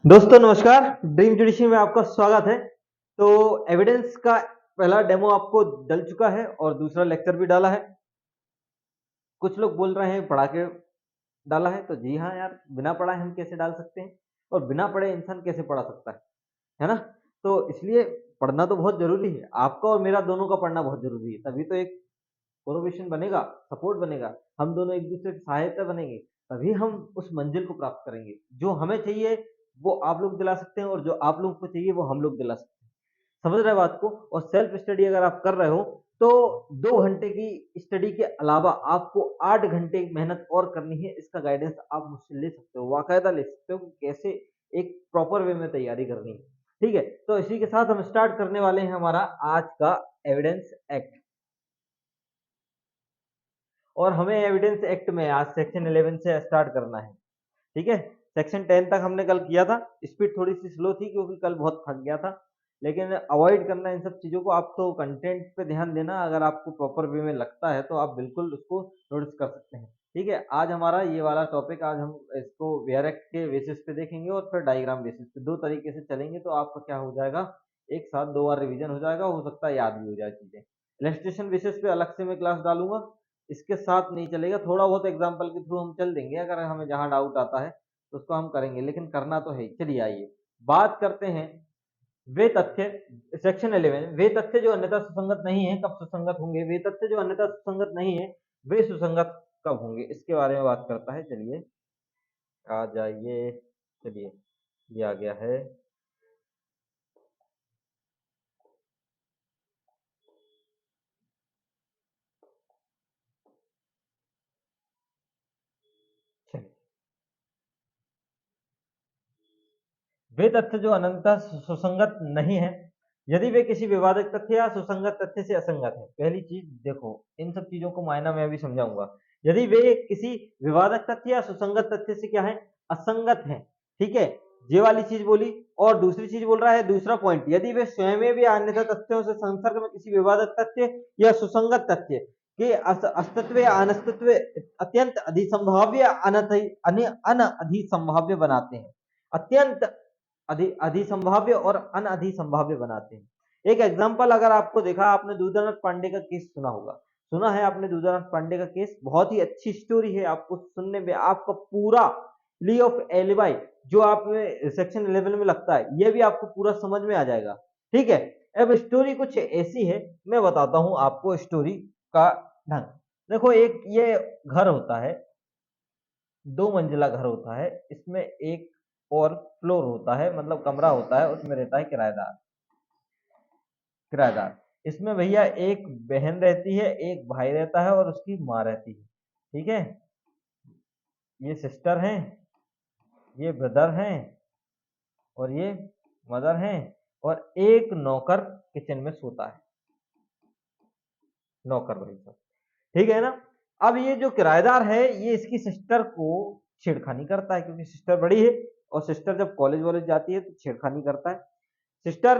दोस्तों नमस्कार, dream judiciary में आपका स्वागत है। तो एविडेंस का पहला डेमो आपको डल चुका है और दूसरा लेक्चर भी डाला है। कुछ लोग बोल रहे हैं पढ़ा के डाला है, तो जी हाँ यार, बिना पढ़ाए हम कैसे डाल सकते हैं और बिना पढ़े इंसान कैसे पढ़ा सकता है ना? तो इसलिए पढ़ना तो बहुत ज़रूरी है। आपका और मेरा दोनों का पढ़ना बहुत ज़रूरी है, तभी तो एक कोलैबोरेशन बनेगा, सपोर्ट बनेगा, हम दोनों एक-दूसरे की सहायता बनेंगे, तभी हम उस मंज़िल को प्राप्त करेंगे। जो हमें चाहिए, वो आप लोग दिला सकते हैं और जो आप लोगों को चाहिए, वो हम लोग दिला सकते हैं। समझ रहे हैं बात को? और सेल्फ स्टडी अगर आप कर रहे हो, तो 2 घंटे की स्टडी के अलावा आपको 8 घंटे मेहनत और करनी है, इसका गाइडेंस आप मुझसे ले सकते हो, बाकायदा ले सकते हो कि कैसे एक प्रॉपर वे में तैयारी करनी है। ठीक है? तो इसी के साथ हम स्टार्ट करने वाले हैं हमारा आज का एविडेंस एक्ट। और हमें एविडेंस एक्ट में आज सेक्शन 11 से स्टार्ट करना है, ठीक है? सेक्शन 10 तक हमने कल किया था, स्पीड थोड़ी-सी स्लो थी क्योंकि कल बहुत थक गया था, लेकिन अवॉइड करना इन सब चीज़ों को। आप तो कंटेंट पे ध्यान देना, अगर आपको प्रॉपर वे में लगता है, तो आप बिल्कुल उसको नोटिस कर सकते हैं, ठीक है? आज हमारा ये वाला टॉपिक, आज हम इसको वेयर एक्ट के बेसिस पे देखेंगे और फिर डायग्राम बेसिस पे, 2 तरीके से चलेंगे, तो आपका क्या हो जाएगा, एक साथ 2 बार रिवीजन हो जाएगा, हो सकता है याद भी हो जाए चीज़ें। इलस्ट्रेशन बेसिस पे अलग से मैं क्लास डालूँगा, इसके साथ नहीं चलेगा, थोड़ा बहुत एग्ज़ाम्पल के थ्रू हम चल देंगे, अगर हमें जहाँ डाउट आता है, तो उसको हम करेंगे, लेकिन करना तो है ही। चलिए आइए, बात करते हैं वे तथ्य, सेक्शन 11, वे तथ्य जो अन्यथा सुसंगत नहीं है, कब सुसंगत होंगे? वे तथ्य जो अन्यथा सुसंगत नहीं है, वे सुसंगत कब होंगे? इसके बारे में बात करता है। चलिए, आ जाइए, चलिए, ये आ गया है। चलिए, वे तथ्य जो अनंततः सुसंगत नहीं है, यदि वे किसी विवादक तथ्य या सुसंगत तथ्य से असंगत है। पहली चीज देखो, इन सब चीजों को मायना मैं अभी समझाऊंगा। यदि वे किसी विवादक तथ्य या सुसंगत तथ्य से क्या है, असंगत है, ठीक है, ये वाली चीज बोली। और दूसरी चीज बोल रहा है, दूसरा पॉइंट, यदि वे स्वयं भी अन्यथा तथ्यों से संसर्ग में किसी विवादक तथ्य या सुसंगत तथ्य के अस्तित्व या अनस्तित्व अत्यंत अधिसंभाव्य अनअधिसंभाव्य बनाते हैं, अत्यंत अधिसंभाव्य और अनअधिसंभाव्य बनाते हैं। एक एग्जांपल अगर आपको देखा, आपने दूधानाथ पांडे का केस सुना होगा, सुना है आपने दूधानाथ पांडे का केस, बहुत ही अच्छी स्टोरी है, आपको सुनने में आपका पूरा ली ऑफ एलिबाई जो आप सेक्शन 11 में लगता है, ये भी आपको पूरा समझ में आ जाएगा, ठीक है? अब स्टोरी कुछ ऐसी है, मैं बताता हूं आपको स्टोरी का ढंग। देखो, एक ये घर होता है, 2 मंजिला घर होता है, इसमें एक और फ्लोर होता है, मतलब कमरा होता है, उसमें रहता है किराएदार। किराएदार, इसमें भैया एक बहन रहती है, एक भाई रहता है और उसकी माँ रहती है, ठीक है? ये सिस्टर हैं, ये ब्रदर हैं और ये मदर हैं, और एक नौकर किचन में सोता है, नौकर भाई साहब, ठीक है ना? अब ये जो किराएदार है, ये इसकी सिस्टर को छेड़खानी करता है, क्योंकि सिस्टर बड़ी है, और सिस्टर जब कॉलेज वॉलेज जाती है तो छेड़खानी करता है। सिस्टर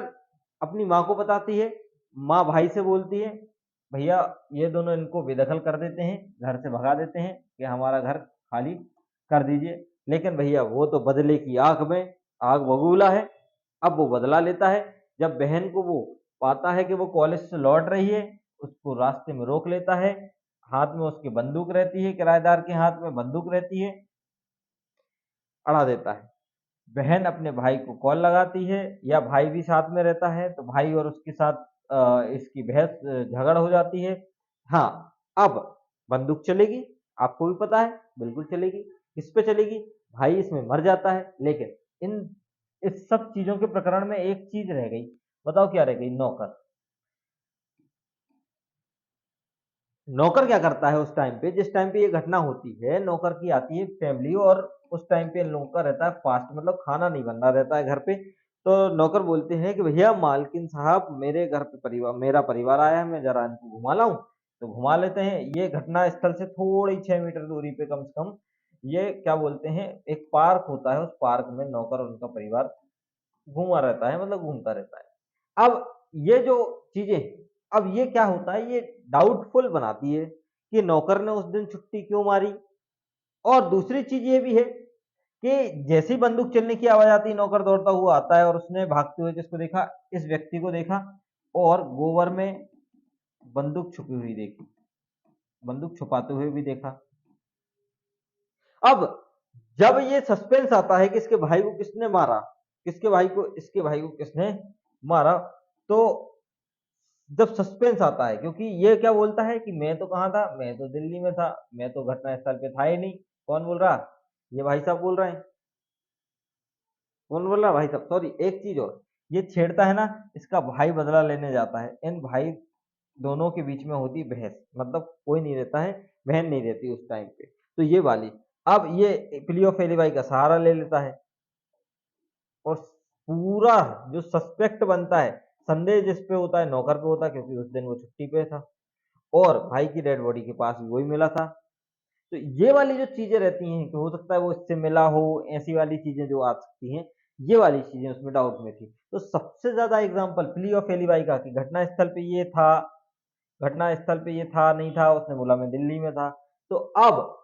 अपनी माँ को बताती है, माँ भाई से बोलती है, भैया ये दोनों इनको बेदखल कर देते हैं, घर से भगा देते हैं कि हमारा घर खाली कर दीजिए। लेकिन भैया वो तो बदले की आग में आग बबूला है, अब वो बदला लेता है। जब बहन को वो पाता है कि वो कॉलेज से लौट रही है, उसको रास्ते में रोक लेता है, हाथ में उसकी बंदूक रहती है, किराएदार के हाथ में बंदूक रहती है, अड़ा देता है। बहन अपने भाई को कॉल लगाती है, या भाई भी साथ में रहता है, तो भाई और उसके साथ इसकी बहस झगड़ हो जाती है। हाँ, अब बंदूक चलेगी, आपको भी पता है, बिल्कुल चलेगी। किस पे चलेगी? भाई इसमें मर जाता है, लेकिन इन इस सब चीज़ों के प्रकरण में एक चीज़ रह गई, बताओ क्या रह गई? नौकर। नौकर क्या करता है उस टाइम पे, जिस टाइम पे ये घटना होती है, नौकर की आती है फैमिली, और उस टाइम पे नौकर रहता है फास्ट, मतलब खाना नहीं बन रहा रहता है घर पे। तो नौकर बोलते हैं कि भैया मालकिन साहब, मेरे घर पे परिवार, मेरा परिवार आया है, मैं जरा इनको घुमा लाऊं। तो घुमा लेते हैं, ये घटना स्थल से थोड़ी 6 मीटर दूरी पे कम से कम, ये क्या बोलते हैं, एक पार्क होता है, उस पार्क में नौकर और उनका परिवार घूमा रहता है, मतलब घूमता रहता है। अब ये जो चीजें, अब ये क्या होता है, ये डाउटफुल बनाती है कि नौकर ने उस दिन छुट्टी क्यों मारी। और दूसरी चीज ये भी है कि जैसी बंदूक चलने की आवाज आती, नौकर दौड़ता हुआ आता है और उसने भागते हुए जिसको देखा, इस व्यक्ति को देखा और गोबर में बंदूक छुपी हुई देखी, बंदूक छुपाते हुए भी देखा। अब जब ये सस्पेंस आता है कि इसके भाई को किसने मारा, किसके भाई को, इसके भाई को किसने मारा, तो जब सस्पेंस आता है, क्योंकि ये क्या बोलता है कि मैं तो कहाँ था, मैं तो दिल्ली में था, मैं तो घटना स्थल पे था ही नहीं। कौन बोल रहा? ये भाई साहब बोल रहे हैं। कौन बोल रहा? भाई साहब। सॉरी, एक चीज और, ये छेड़ता है ना, इसका भाई बदला लेने जाता है, इन भाई दोनों के बीच में होती बहस, मतलब कोई नहीं रहता है, बहन नहीं रहती उस टाइम पे, तो ये वाली। अब ये प्ली ऑफ एलिबाई का सहारा ले लेता है और पूरा जो सस्पेक्ट बनता है, संदेह जिस पे होता है, नौकर पे होता है, क्योंकि उस दिन वो छुट्टी पे था और भाई की डेड बॉडी के पास भी वही मिला था। तो ये वाली जो चीजें रहती हैं कि हो सकता है वो इससे मिला हो, ऐसी वाली चीजें जो आ सकती हैं, ये वाली चीजें उसमें डाउट में थी। तो सबसे ज्यादा एग्जांपल प्ली ऑफ एलिबाई का कि घटना स्थल पे ये था, घटना स्थल पे ये था नहीं था, उसने बोला मैं दिल्ली में था। तो अब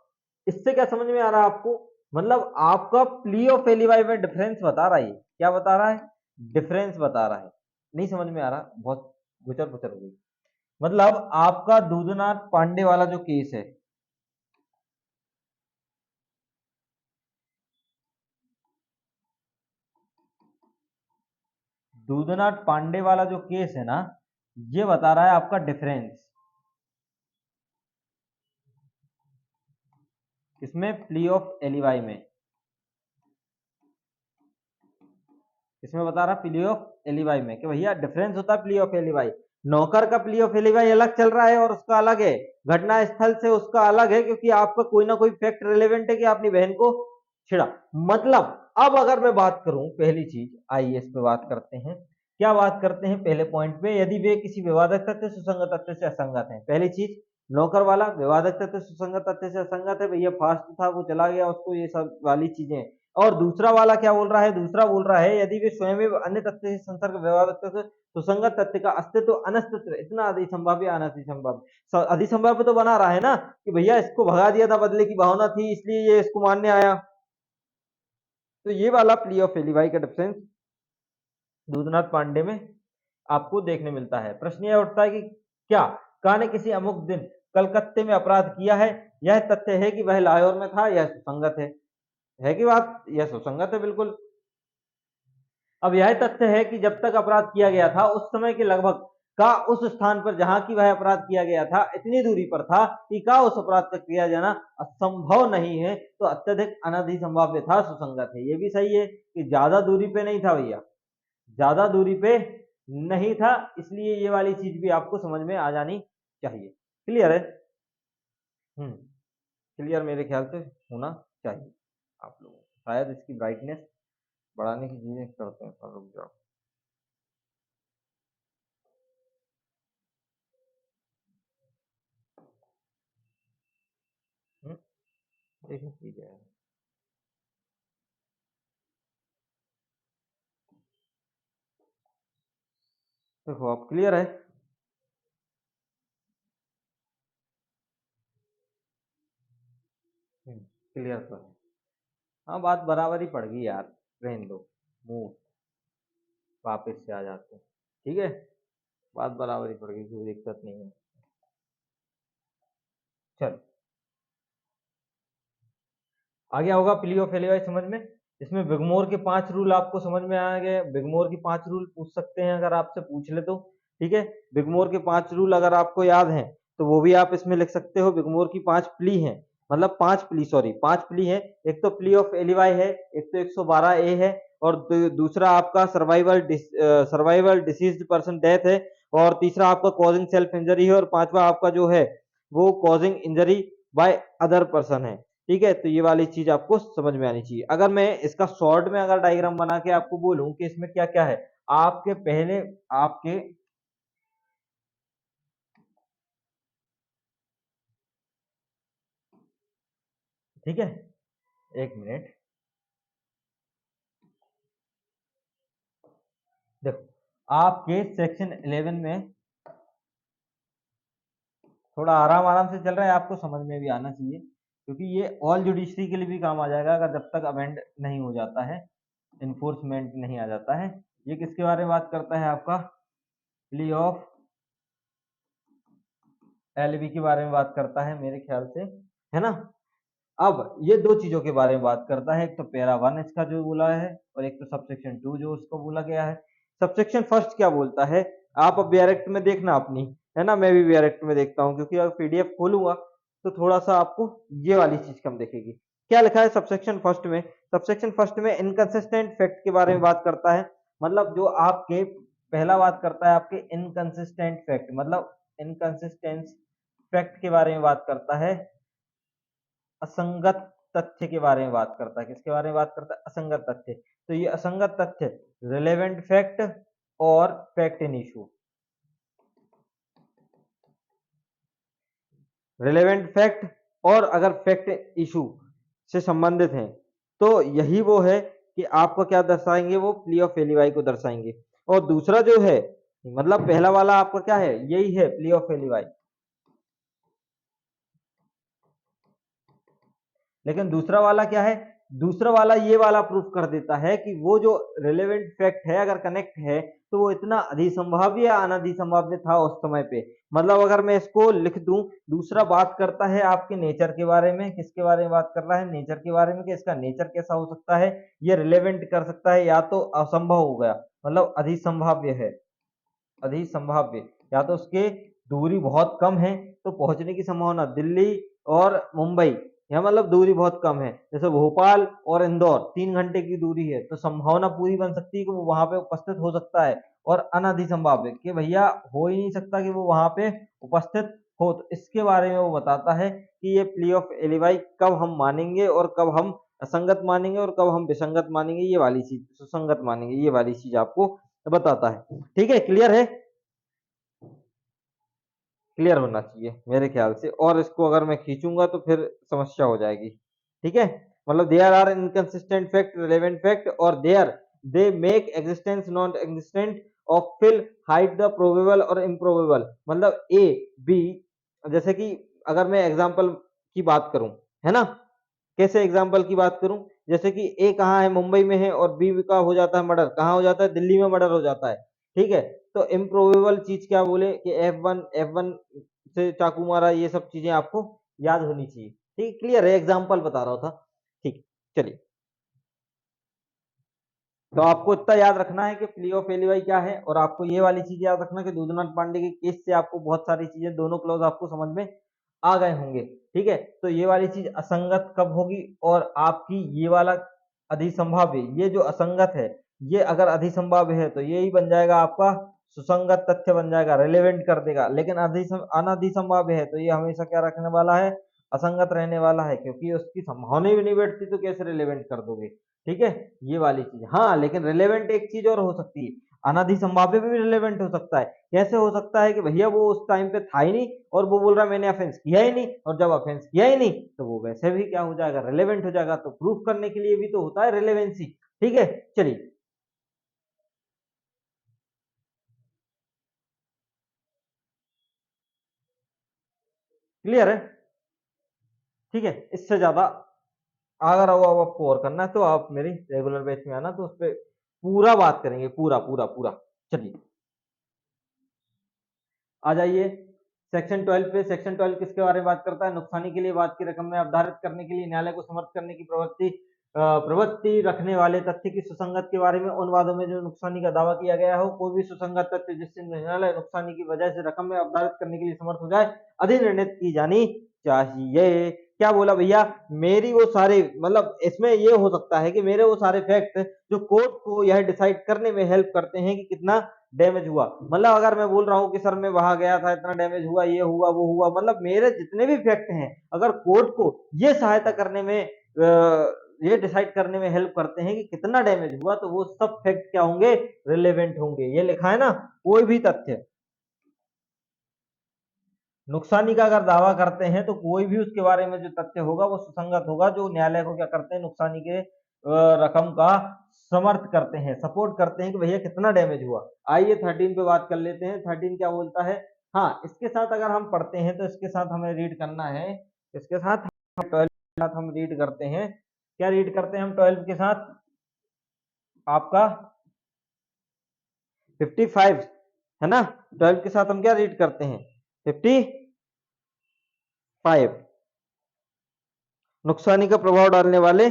इससे क्या समझ में आ रहा है आपको? मतलब आपका प्ली ऑफ एलिबाई में डिफरेंस बता रहा है, क्या बता रहा है? डिफरेंस बता रहा है। नहीं समझ में आ रहा? बहुत गुचर पुचर हो गई। मतलब आपका दूधनाथ पांडे वाला जो केस है, दूधनाथ पांडे वाला जो केस है ना, ये बता रहा है आपका डिफरेंस, इसमें प्ली ऑफ एलिबाई में, इसमें बता रहा प्ली ऑफ एलिबाई में कि भैया डिफरेंस होता है प्ली ऑफ एलिबाई। नौकर का प्ली ऑफ एलिबाई अलग चल रहा है और उसका अलग है, घटना स्थल से उसका अलग है, क्योंकि आपका कोई ना कोई फैक्ट रिलेवेंट है कि आपने बहन को छिड़ा। मतलब अब अगर मैं बात करूं, पहली चीज आइए इस पे बात करते हैं। क्या बात करते हैं पहले पॉइंट पे? यदि वे किसी विवादक तथ्य सुसंगत तथ्य से असंगत है, पहली चीज नौकर वाला विवादक तथ्य सुसंगत तथ्य से असंगत है, भैया फास्ट था वो चला गया, उसको ये सब वाली चीजें। और दूसरा वाला क्या बोल रहा है? दूसरा बोल रहा है यदि वे स्वयं अन्य तथ्य से संसर्ग विवादक तथ्य सुसंगत तथ्य का अस्तित्व अनस्तित्व इतना अधिसंभाव्य अनधिसंभाव्य, अधिसंभाव्य तो बना रहा है ना कि भैया इसको भगा दिया था, बदले की भावना थी इसलिए ये इसको मानने आया। तो ये वाला प्ली ऑफ एलिबाई का डिफरेंस दूधनाथ पांडे में आपको देखने मिलता है। प्रश्न यह उठता है कि क्या का ने किसी अमुक दिन कलकत्ते में अपराध किया है? यह तथ्य है कि वह लाहौर में था, यह सुसंगत है कि बात? यह सुसंगत है बिल्कुल। अब यह तथ्य है कि जब तक अपराध किया गया था उस समय के लगभग का उस स्थान पर जहां की वह अपराध किया गया था इतनी दूरी पर था कि का उस अपराध का किया जाना असंभव नहीं है, तो अत्यधिक अनधिसंभाव्य था, सुसंगत है। ये भी सही है कि ज्यादा दूरी पे नहीं था भैया, ज्यादा दूरी पे नहीं था, इसलिए ये वाली चीज भी आपको समझ में आ जानी चाहिए। क्लियर है? हम्म, क्लियर मेरे ख्याल से होना चाहिए आप लोगों को। शायद इसकी ब्राइटनेस बढ़ाने की चीजें करते हैं, पर रुक जाओ। देखिए ठीक है। देखो अब क्लियर है। क्लियर तो है। हाँ, बात बराबर ही पड़ गई यार, रहने दो, मूव, वापस से आ जाते हैं। ठीक है, बात बराबर ही पड़ गई, कोई दिक्कत नहीं है। चल, आ गया होगा प्ली ऑफ एलियास समझ में? इसमें बिगमोर के 5 रूल आपको समझ में आ गए। बिगमोर के 5 रूल पूछ सकते हैं अगर आपसे पूछ ले तो। ठीक है, बिगमोर के 5 रूल अगर आपको याद हैं तो वो भी आप इसमें लिख सकते हो। बिगमोर की 5 प्ली हैं, मतलब 5 प्ली, सॉरी 5 प्ली है। एक तो प्ली ऑफ एलिवाई है, एक तो 112 ए है, और दूसरा आपका सर्वाइवल डिसीज्ड पर्सन डेथ है, और तीसरा आपका कॉजिंग सेल्फ इंजरी है, और पांचवा आपका जो है वो causing injury by other person है। ठीक है, तो ये वाली चीज आपको समझ में आनी चाहिए। अगर मैं इसका शॉर्ट में अगर डायग्राम बना के आपको बोलूं कि इसमें क्या क्या है, आपके पहले आपके, ठीक है, एक मिनट, देखो आपके सेक्शन 11 में थोड़ा आराम आराम से चल रहा है, आपको समझ में भी आना चाहिए। क्योंकि ये ऑल जुडिशरी के लिए भी काम आ जाएगा अगर जब तक अमेंड नहीं हो जाता है, इन्फोर्समेंट नहीं आ जाता है। ये किसके बारे में बात करता है आपका, प्ली ऑफ एलबी के बारे में बात करता है मेरे ख्याल से, है ना। अब ये दो चीजों के बारे में बात करता है, एक तो पैरा 1 इसका जो बोला है और एक तो सबसेक्शन 2 जो उसको बोला गया है। सबसेक्शन फर्स्ट क्या बोलता है, आप अब डायरेक्ट में देखना अपनी, है ना, मैं भी डायरेक्ट में देखता हूँ क्योंकि अगर पीडीएफ खोलूंगा तो थोड़ा सा आपको ये वाली चीज कम दिखेगी। क्या लिखा है सबसेक्शन फर्स्ट में, सबसेक्शन फर्स्ट में इनकंसिस्टेंट फैक्ट के बारे में बात करता है। मतलब जो आपके पहला बात करता है आपके इनकंसिस्टेंट फैक्ट, मतलब इनकंसिस्टेंस फैक्ट के बारे में बात करता है, असंगत तथ्य के बारे में बात करता है। किसके बारे में बात करता है, असंगत तथ्य। तो ये असंगत तथ्य रिलेवेंट फैक्ट और fact in issue, relevant fact और अगर फैक्ट इशू से संबंधित हैं तो यही वो है कि आपको क्या दर्शाएंगे, वो प्ली ऑफ एलिवाई को दर्शाएंगे। और दूसरा जो है, मतलब पहला वाला आपका क्या है, यही है प्ली ऑफ एलिवाई, लेकिन दूसरा वाला क्या है, दूसरा वाला ये वाला प्रूफ कर देता है कि वो जो रिलेवेंट फैक्ट है अगर कनेक्ट है तो वो इतना अधिसंभाव्य या अनधिसंभाव्य था उस समय पे। मतलब अगर मैं इसको लिख दूं, दूसरा बात करता है आपके नेचर के बारे में, किसके बारे में बात कर रहा है, नेचर के बारे में, कि इसका नेचर कैसा हो सकता है, ये रिलेवेंट कर सकता है या तो असंभव हो गया, मतलब अधिसंभाव्य है, अधिसंभाव्य, या तो उसके दूरी बहुत कम है तो पहुंचने की संभावना दिल्ली और मुंबई, या मतलब दूरी बहुत कम है, जैसे भोपाल और इंदौर 3 घंटे की दूरी है तो संभावना पूरी बन सकती है कि वो वहां पे उपस्थित हो सकता है। और अनधिसंभाव्य कि भैया हो ही नहीं सकता कि वो वहां पे उपस्थित हो। तो इसके बारे में वो बताता है कि ये प्ली ऑफ एलिवाई कब हम मानेंगे और कब हम असंगत मानेंगे और कब हम विसंगत मानेंगे, ये वाली चीज सुसंगत मानेंगे, ये वाली चीज आपको बताता है। ठीक है, क्लियर है, क्लियर होना चाहिए मेरे ख्याल से। और इसको अगर मैं खींचूंगा तो फिर समस्या हो जाएगी। ठीक है, मतलब there are inconsistent fact, relevant fact और there they make existence non existent of fill hide the probable और इम्प्रोबेबल। मतलब ए बी, जैसे कि अगर मैं एग्जांपल की बात करूं, है ना, कैसे एग्जांपल की बात करूं, जैसे कि ए कहाँ है, मुंबई में है, और बी का हो जाता है मर्डर, कहाँ हो जाता है, दिल्ली में मर्डर हो जाता है। ठीक है, तो इम्प्रोबेबल चीज क्या बोले कि F1 से चाकू मारा, ये सब चीजें आपको याद होनी चाहिए। ठीक, क्लियर है, एग्जांपल बता रहा था। ठीक, चलिए, तो आपको इतना याद रखना है कि प्ली ऑफ एलिवाई क्या है, और आपको ये वाली चीज याद रखना कि दूधनाथ पांडे के केस से आपको बहुत सारी चीजें, दोनों क्लॉज आपको समझ में आ गए होंगे। ठीक है, तो ये वाली चीज असंगत कब होगी, और आपकी ये वाला अधिसंभाव्य, ये जो असंगत है ये अगर अधिसंभाव्य है तो यही बन जाएगा आपका सुसंगत तथ्य बन जाएगा, रिलेवेंट कर देगा। लेकिन अनधिसंभाव्य है तो ये हमेशा क्या रखने वाला है, असंगत रहने वाला है, क्योंकि उसकी संभावना भी नहीं बैठती तो कैसे रिलेवेंट कर दोगे। ठीक है, ये वाली चीज। हाँ, लेकिन रिलेवेंट एक चीज और हो सकती है, अनाधि संभाव्य भी रिलेवेंट हो सकता है। कैसे हो सकता है कि भैया वो उस टाइम पे था ही नहीं और वो बोल रहा है मैंने ऑफेंस किया ही नहीं, और जब ऑफेंस किया ही नहीं तो वो वैसे भी क्या हो जाएगा, रिलेवेंट हो जाएगा। तो प्रूफ करने के लिए भी तो होता है रिलेवेंसी। ठीक है, चलिए, क्लियर है। ठीक है, इससे ज्यादा अगर अब आपको और करना है तो आप मेरी रेगुलर बैच में आना, तो उस पर पूरा बात करेंगे, पूरा पूरा पूरा। चलिए, आ जाइए सेक्शन 12 पे। सेक्शन 12 किसके बारे में बात करता है, नुकसानी के लिए बात की रकम में अवधारित करने के लिए न्यायालय को समर्थ करने की प्रवृत्ति रखने वाले तथ्य की सुसंगत के बारे में उन वादों में जो नुकसानी का दावा किया गया हो, कोई भी सुसंगत तथ्य जिससे न्यायालय नुकसानी की वजह से रकम में अवधारित करने के लिए समर्थ हो जाए, अधिनिर्णित की जानी चाहिए। क्या बोला भैया, मेरी वो सारे, मतलब इसमें ये हो सकता है कि मेरे वो सारे फैक्ट जो कोर्ट को यह डिसाइड करने में हेल्प करते हैं कि कितना डैमेज हुआ। मतलब अगर मैं बोल रहा हूँ कि सर मैं वहां गया था, इतना डैमेज हुआ, ये हुआ वो हुआ, मतलब मेरे जितने भी फैक्ट हैं अगर कोर्ट को ये सहायता करने में ये डिसाइड करने में हेल्प करते हैं कि कितना डैमेज हुआ, तो वो सब फैक्ट क्या होंगे, रिलेवेंट होंगे। ये लिखा है ना, कोई भी तथ्य नुकसानी का अगर दावा करते हैं तो कोई भी उसके बारे में जो तथ्य होगा वो सुसंगत होगा, जो न्यायालय को क्या करते हैं, नुकसानी के रकम का समर्थ करते हैं, सपोर्ट करते हैं कि भैया कितना डैमेज हुआ। आइए 13 पे बात कर लेते हैं। 13 क्या बोलता है, हाँ इसके साथ अगर हम पढ़ते हैं तो इसके साथ हमें रीड करना है, इसके साथ साथ हम रीड करते हैं, क्या रीड करते हैं हम 12 के साथ? आपका 55 है ना, 12 के साथ हम क्या रीड करते हैं? 55 नुकसानी का प्रभाव डालने वाले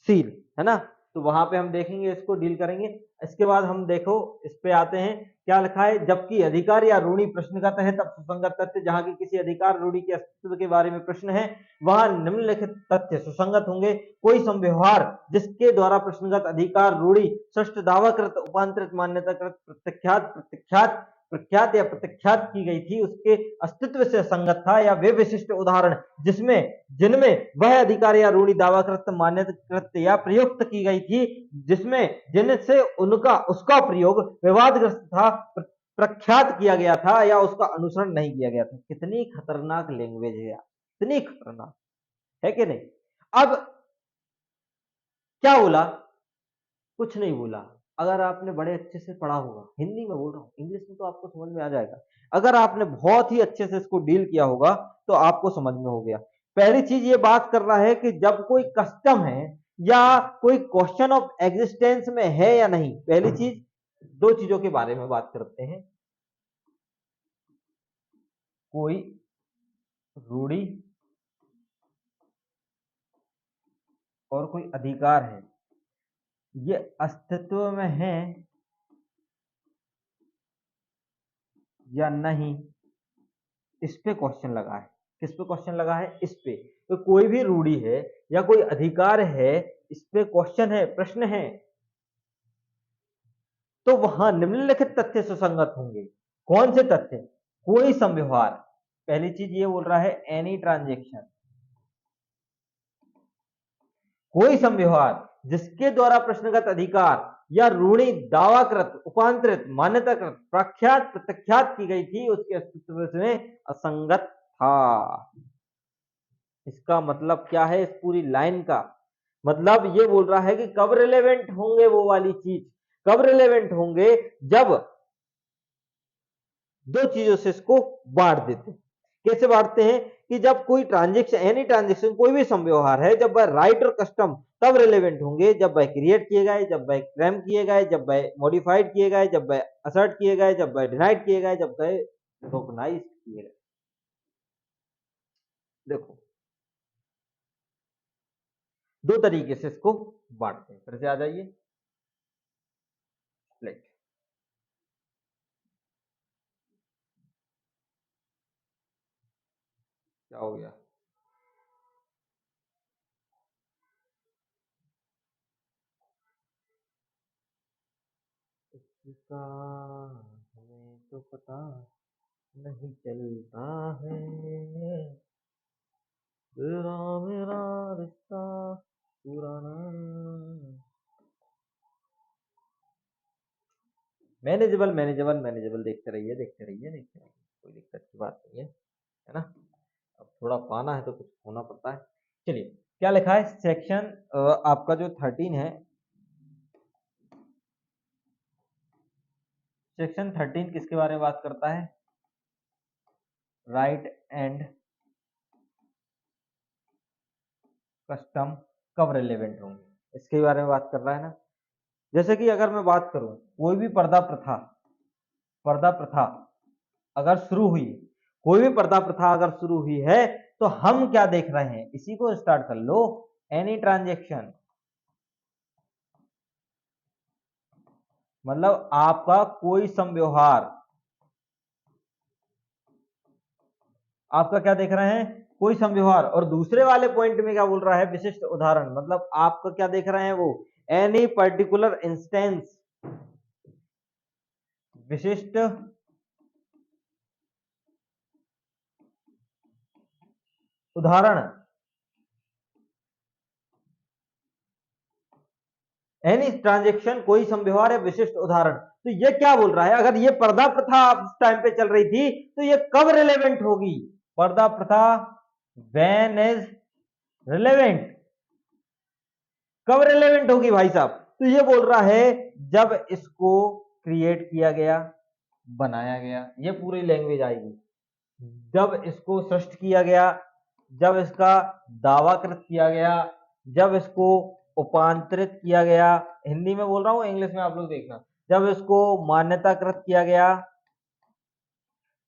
सील, है ना। तो वहां पे हम देखेंगे, इसको डील करेंगे। इसके बाद हम देखो इस पे आते हैं, क्या लिखा है? जबकि अधिकार या रूढ़ि प्रश्नगत है तब सुसंगत तथ्य, जहां की किसी अधिकार रूढ़ि के अस्तित्व के बारे में प्रश्न है, वहां निम्नलिखित तथ्य सुसंगत होंगे। कोई संव्यवहार जिसके द्वारा प्रश्नगत अधिकार रूढ़ि सृष्ट दावाकृत उपांतरित मान्यताकृत प्रत्याख्यात प्रत्याख्यात प्रख्यात या प्रत्याख्यात की गई थी, उसके अस्तित्व से संगत था, या वे विशिष्ट उदाहरण जिनमें वह अधिकार या रूढ़ि दावाकृत मान्यताकृत या प्रयुक्त की गई थी, जिनसे उसका प्रयोग विवादग्रस्त था, प्रख्यात किया गया था, या उसका अनुसरण नहीं किया गया था। कितनी खतरनाक लैंग्वेज है यार, इतनी खतरनाक है कि नहीं। अब क्या बोला? कुछ नहीं बोला। अगर आपने बड़े अच्छे से पढ़ा होगा, हिंदी में बोल रहा हूँ, इंग्लिश में तो आपको समझ में आ जाएगा। अगर आपने बहुत ही अच्छे से इसको डील किया होगा तो आपको समझ में हो गया। पहली चीज ये बात कर रहा है कि जब कोई कस्टम है या कोई क्वेश्चन ऑफ एग्जिस्टेंस में है या नहीं, पहली चीज दो चीजों के बारे में बात करते हैं। कोई रूढ़ि और कोई अधिकार है, ये अस्तित्व में है या नहीं, इस पे क्वेश्चन लगा है। किस पे क्वेश्चन लगा है? इस पे। तो कोई भी रूढ़ि है या कोई अधिकार है, इस पे क्वेश्चन है, प्रश्न है, तो वहां निम्नलिखित तथ्य सुसंगत होंगे। कौन से तथ्य? कोई संव्यवहार, पहली चीज ये बोल रहा है, एनी ट्रांजेक्शन, कोई संव्यवहार जिसके द्वारा प्रश्नगत अधिकार या रूढ़ि दावाकृत उपांतरित मान्यताकृत प्रख्यात प्रत्याख्यात की गई थी, उसके अस्तित्व में असंगत था। इसका मतलब क्या है? इस पूरी लाइन का मतलब ये बोल रहा है कि कब रिलेवेंट होंगे वो वाली चीज, कब रिलेवेंट होंगे? जब दो चीजों से इसको बांट देते। कैसे बांटते हैं? कि जब कोई ट्रांजेक्शन, एनी ट्रांजेक्शन, कोई भी संव्यवहार है, जब वह राइट और कस्टम तब रिलेवेंट होंगे जब वह क्रिएट किए गए, जब वह क्लेम किए गए, जब वह मॉडिफाइड किए गए, जब वह असर्ट किए गए, जब वह डिनाइड किए गए, जब वह रिकॉग्नाइज किए गए। देखो दो तरीके से इसको बांटते हैं। फिर से आ जाइए, लेट क्या हो गया? इसका हमें तो पता नहीं चलता है, तेरा मेरा रिश्ता पुराना। मैनेजेबल मैनेजेबल मैनेजेबल, देखते रहिए देखते रहिए देखते रहिए, कोई दिक्कत की बात नहीं है ना। अब थोड़ा पाना है तो कुछ होना पड़ता है। चलिए, क्या लिखा है? सेक्शन आपका जो 13 है, सेक्शन 13 किसके बारे में बात करता है? राइट एंड कस्टम कब रिलेवेंट होंगे, इसके बारे में बात कर रहा है ना। जैसे कि अगर मैं बात करूं, कोई भी पर्दा प्रथा अगर शुरू हुई, कोई भी पर्दा प्रथा अगर शुरू हुई है, तो हम क्या देख रहे हैं? इसी को स्टार्ट कर लो, एनी ट्रांजेक्शन, मतलब आपका कोई संव्यवहार, आपका क्या देख रहे हैं? कोई संव्यवहार। और दूसरे वाले पॉइंट में क्या बोल रहा है? विशिष्ट उदाहरण, मतलब आपका क्या देख रहे हैं? वो एनी पर्टिकुलर इंस्टेंस, विशिष्ट उदाहरण, एनी ट्रांजेक्शन, कोई संव्यवहार है, विशिष्ट उदाहरण। तो ये क्या बोल रहा है? अगर ये पर्दा प्रथा उस टाइम पे चल रही थी, तो ये कब रिलेवेंट होगी? पर्दा प्रथा व्हेन इज रिलेवेंट, कब रिलेवेंट होगी भाई साहब? तो ये बोल रहा है जब इसको क्रिएट किया गया, बनाया गया, ये पूरी लैंग्वेज आएगी। जब इसको सृष्ट किया गया, जब इसका दावाकृत किया गया, जब इसको उपांतरित किया गया, हिंदी में बोल रहा हूँ, इंग्लिश में आप लोग देखना, जब इसको मान्यताकृत किया गया,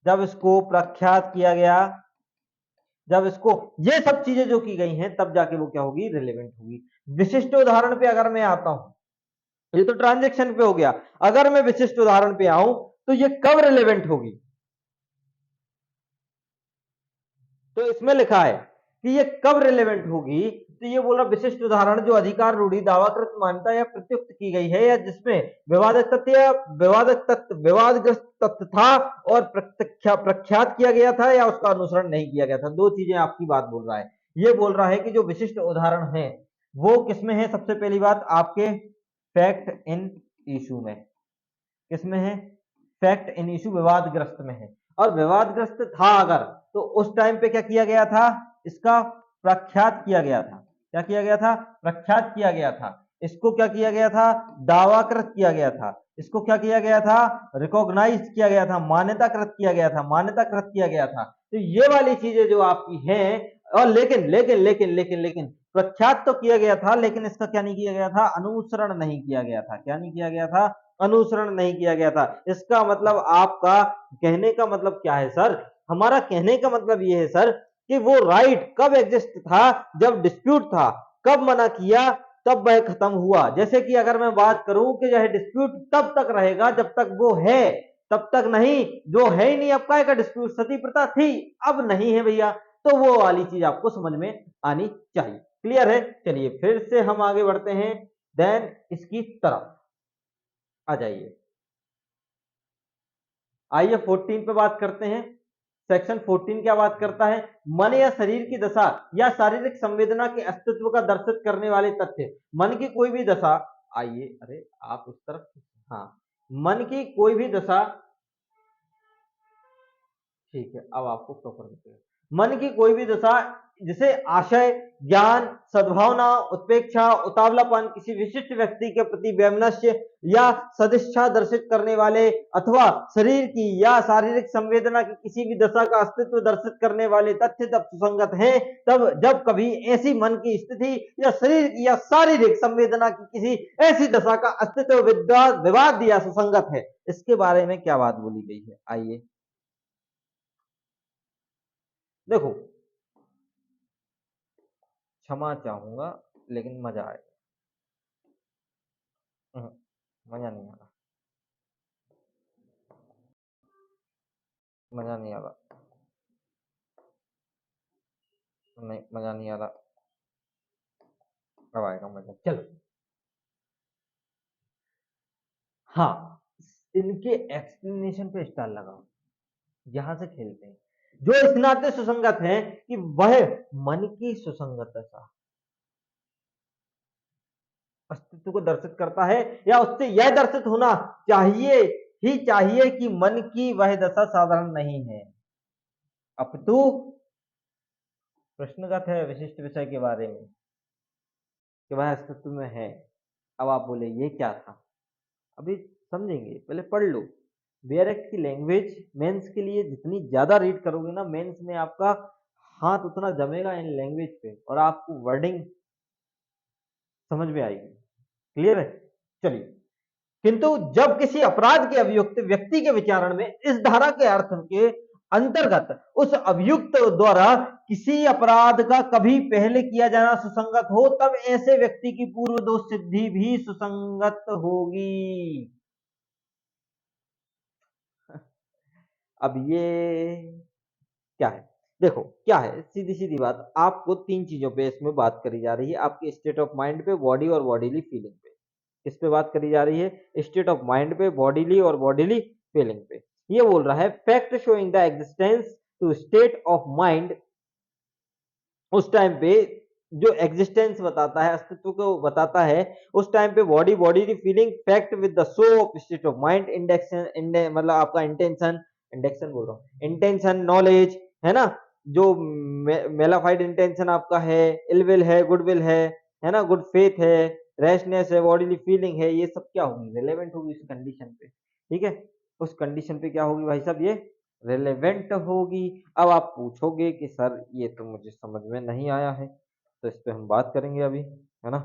जब इसको प्रख्यात किया गया, जब इसको, ये सब चीजें जो की गई हैं, तब जाके वो क्या होगी, रिलेवेंट होगी। विशिष्ट उदाहरण पे अगर मैं आता हूं, ये तो ट्रांजैक्शन पे हो गया, अगर मैं विशिष्ट उदाहरण पे आऊं तो ये कब रिलेवेंट होगी, तो इसमें लिखा है कि ये कब रिलेवेंट होगी, तो ये बोल रहा विशिष्ट उदाहरण जो अधिकार, रूढ़ि, दावाकृत, मान्यता या प्रत्युक्त की गई है, या जिसमें विवादक तथ्य या विवादग्रस्त तथ्य था और प्रख्यात किया गया था या उसका अनुसरण नहीं किया गया था। दो चीजें आपकी बात बोल रहा है। ये बोल रहा है कि जो विशिष्ट उदाहरण है वो किसमें है, सबसे पहली बात आपके फैक्ट इन इशू में, किसमें है, फैक्ट इन इशू, विवादग्रस्त में है। और विवादग्रस्त था अगर, तो उस टाइम पे क्या किया गया था, इसका प्रख्यात किया गया था। क्या किया गया था, प्रख्यात किया गया था। इसको क्या किया गया था, दावाकृत किया गया था। इसको क्या किया गया था, रिकॉग्नाइज किया गया था, मान्यताकृत किया गया था, मान्यताकृत किया गया था। तो ये वाली चीजें जो आपकी हैं, और लेकिन लेकिन लेकिन लेकिन लेकिन प्रख्यात तो किया गया था, लेकिन इसका क्या नहीं किया गया था, अनुसरण नहीं किया गया था। क्या नहीं किया गया था, अनुसरण नहीं किया गया था। इसका मतलब आपका कहने का मतलब क्या है सर, हमारा कहने का मतलब ये है सर कि वो राइट कब एग्जिस्ट था, जब डिस्प्यूट था। कब मना किया, तब वह खत्म हुआ। जैसे कि अगर मैं बात करूं कि यह डिस्प्यूट तब तक रहेगा जब तक वो है, तब तक नहीं, जो है ही नहीं, अब काय का डिस्प्यूट, सती प्रथा थी, अब नहीं है भैया, तो वो वाली चीज आपको समझ में आनी चाहिए। क्लियर है, चलिए फिर से हम आगे बढ़ते हैं, देन इसकी तरफ आ जाइए। आइए 14 पे बात करते हैं। सेक्शन 14 क्या बात करता है, मन या शरीर की दशा या शारीरिक संवेदना के अस्तित्व का दर्शित करने वाले तथ्य। मन की कोई भी दशा, आइए, अरे आप उस तरफ, हाँ, मन की कोई भी दशा, ठीक है, अब आपको प्रॉपर दिखेगा। मन की कोई भी दशा जिसे आशय, ज्ञान, सद्भावना, उत्पेक्षा, उतावलापन, किसी विशिष्ट व्यक्ति के प्रति वैमनस्य या सदिच्छा दर्शित करने वाले, अथवा शरीर की या शारीरिक संवेदना की किसी भी दशा का अस्तित्व दर्शित करने वाले तथ्य तब सुसंगत है, तब जब कभी ऐसी मन की स्थिति या शरीर की या शारीरिक संवेदना की किसी ऐसी दशा का अस्तित्व विवाद या सुसंगत है। इसके बारे में क्या बात बोली गई है, आइए देखो, क्षमा चाहूंगा लेकिन मजा आएगा। मजा नहीं आ रहा, मजा नहीं आ रहा, नहीं मजा नहीं आ रहा, अब आएगा मजा, चलो। हाँ, इनके एक्सप्लेनेशन पे स्टार लगाओ, यहां से खेलते हैं। जो इस नाते सुसंगत है कि वह मन की सुसंगत दशा अस्तित्व को दर्शित करता है, या उससे यह दर्शित होना चाहिए ही चाहिए कि मन की वह दशा साधारण नहीं है, अपितु प्रश्नगत है विशिष्ट विषय के बारे में, कि वह अस्तित्व में है। अब आप बोले ये क्या था, अभी समझेंगे, पहले पढ़ लो। बेयर एक्ट की लैंग्वेज मेंस के लिए जितनी ज्यादा रीड करोगे ना, मेंस में आपका हाथ उतना जमेगा इन लैंग्वेज पे और आपको वर्डिंग समझ में आएगी। क्लियर है, चलिए। किंतु जब किसी अपराध के अभियुक्त व्यक्ति के विचारण में इस धारा के अर्थ के अंतर्गत उस अभियुक्त द्वारा किसी अपराध का कभी पहले किया जाना सुसंगत हो, तब ऐसे व्यक्ति की पूर्व दोष सिद्धि भी सुसंगत होगी। अब ये क्या है, देखो क्या है, सीधी सीधी बात, आपको तीन चीजों पे इसमें बात करी जा रही है, आपके स्टेट ऑफ माइंड पे, बॉडी और बॉडीली फीलिंग पे। किस पे बात करी जा रही है, स्टेट ऑफ माइंड पे, बॉडीली और बॉडीली फीलिंग पे। ये बोल रहा है fact showing the existence to state of mind, उस टाइम पे जो एग्जिस्टेंस बताता है, अस्तित्व को बताता है, उस टाइम पे बॉडी, बॉडी की feeling, fact with the show off state of mind, induction, मतलब आपका इंटेंशन, इंडेक्शन बोल रहा हूँ, इंटेंशन, नॉलेज, है ना, जो मेलाफाइड इंटेंशन आपका है, इलविल है, गुडविल है ना, गुड फेथ है, रेशनेस है, बॉडीली फीलिंग है, ये सब क्या होगी, रिलेवेंट होगी उस कंडीशन पे। ठीक है, उस कंडीशन पे क्या होगी भाई साहब, ये रिलेवेंट होगी। अब आप पूछोगे कि सर ये तो मुझे समझ में नहीं आया है, तो इस पे हम बात करेंगे अभी, है ना?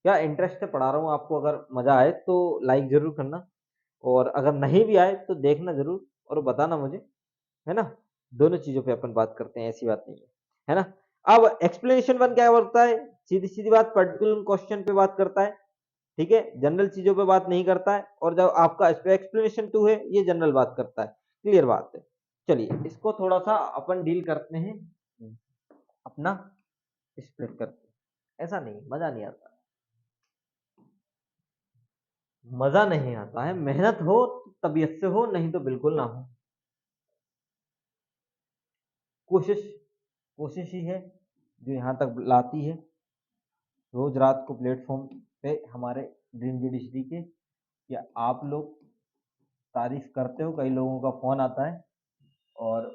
क्या इंटरेस्ट से पढ़ा रहा हूँ आपको, अगर मज़ा आए तो लाइक ज़रूर करना, और अगर नहीं भी आए तो देखना ज़रूर और बताना मुझे, है ना? दोनों चीज़ों पे अपन बात करते हैं, ऐसी बात नहीं है ना? अब एक्सप्लेनेशन 1 क्या होता है? सीधी-सीधी बात पर्टिकुलर क्वेश्चन पे बात करता है, ठीक है? जनरल चीज़ों पे बात नहीं करता है, और जब आपका इस पे एक्सप्लेनेशन 2 है, ये जनरल बात करता है। क्लियर बात है। चलिए, इसको थोड़ा-सा अपन डील करते हैं, अपना स्प्लिट करके। ऐसा नहीं, मज़ा नहीं आता। मज़ा नहीं आता है, मेहनत हो तो तबीयत से हो, नहीं तो बिल्कुल ना हो। कोशिश कोशिश ही है जो यहाँ तक लाती है। रोज रात को प्लेटफॉर्म पे हमारे ड्रीम जुडिशरी के, या आप लोग तारीफ करते हो, कई लोगों का फोन आता है और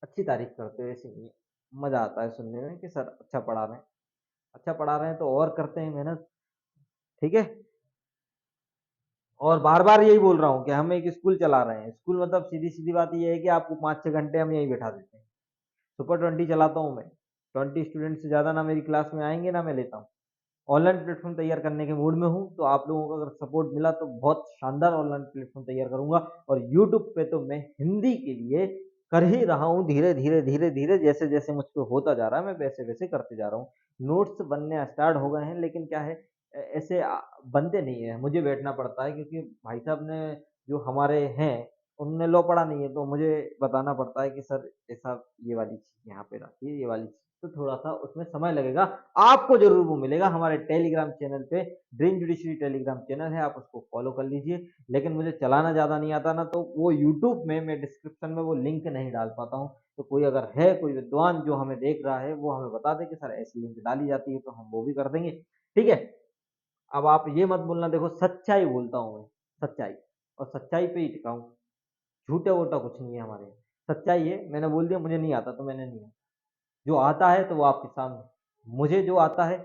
अच्छी तारीफ करते हो, ऐसी नहीं है। मजा आता है सुनने में कि सर अच्छा पढ़ा रहे हैं, अच्छा पढ़ा रहे हैं तो और करते हैं मेहनत, ठीक है? और बार बार यही बोल रहा हूँ कि हम एक स्कूल चला रहे हैं। स्कूल मतलब सीधी सीधी बात ये है कि आपको 5-6 घंटे हम यहीं बैठा देते हैं। सुपर 20 चलाता हूँ मैं, 20 स्टूडेंट से ज़्यादा ना मेरी क्लास में आएंगे ना मैं लेता हूँ। ऑनलाइन प्लेटफॉर्म तैयार करने के मूड में हूँ, तो आप लोगों का अगर सपोर्ट मिला तो बहुत शानदार ऑनलाइन प्लेटफॉर्म तैयार करूंगा। और यूट्यूब पे तो मैं हिंदी के लिए कर ही रहा हूँ, धीरे धीरे धीरे धीरे, जैसे जैसे मुझ पे होता जा रहा है मैं वैसे वैसे करते जा रहा हूँ। नोट्स बनने स्टार्ट हो गए हैं, लेकिन क्या है, ऐसे बनते नहीं है, मुझे बैठना पड़ता है, क्योंकि भाई साहब ने जो हमारे हैं उन्होंने लॉ पढ़ा नहीं है, तो मुझे बताना पड़ता है कि सर ऐसा ये वाली चीज़ यहाँ पे रखिए, ये वाली चीज़, तो थोड़ा-सा उसमें समय लगेगा। आपको ज़रूर वो मिलेगा हमारे टेलीग्राम चैनल पे, ड्रीम जुडिशरी टेलीग्राम चैनल है, आप उसको फ़ॉलो कर लीजिए। लेकिन मुझे चलाना ज़्यादा नहीं आता ना, तो वो यूट्यूब में मैं डिस्क्रिप्शन में वो लिंक नहीं डाल पाता हूँ। तो कोई अगर है, कोई विद्वान जो हमें देख रहा है, वो हमें बता दे कि सर ऐसी लिंक डाली जाती है, तो हम वो भी कर देंगे, ठीक है? अब आप ये मत बोलना, देखो सच्चाई बोलता हूँ मैं, सच्चाई, और सच्चाई पे ही टिका हूँ। झूठा-वूठा कुछ नहीं है हमारे यहाँ। सच्चाई है, मैंने बोल दिया मुझे नहीं आता तो मैंने नहीं आता। जो आता है तो वो आपके सामने। मुझे जो आता है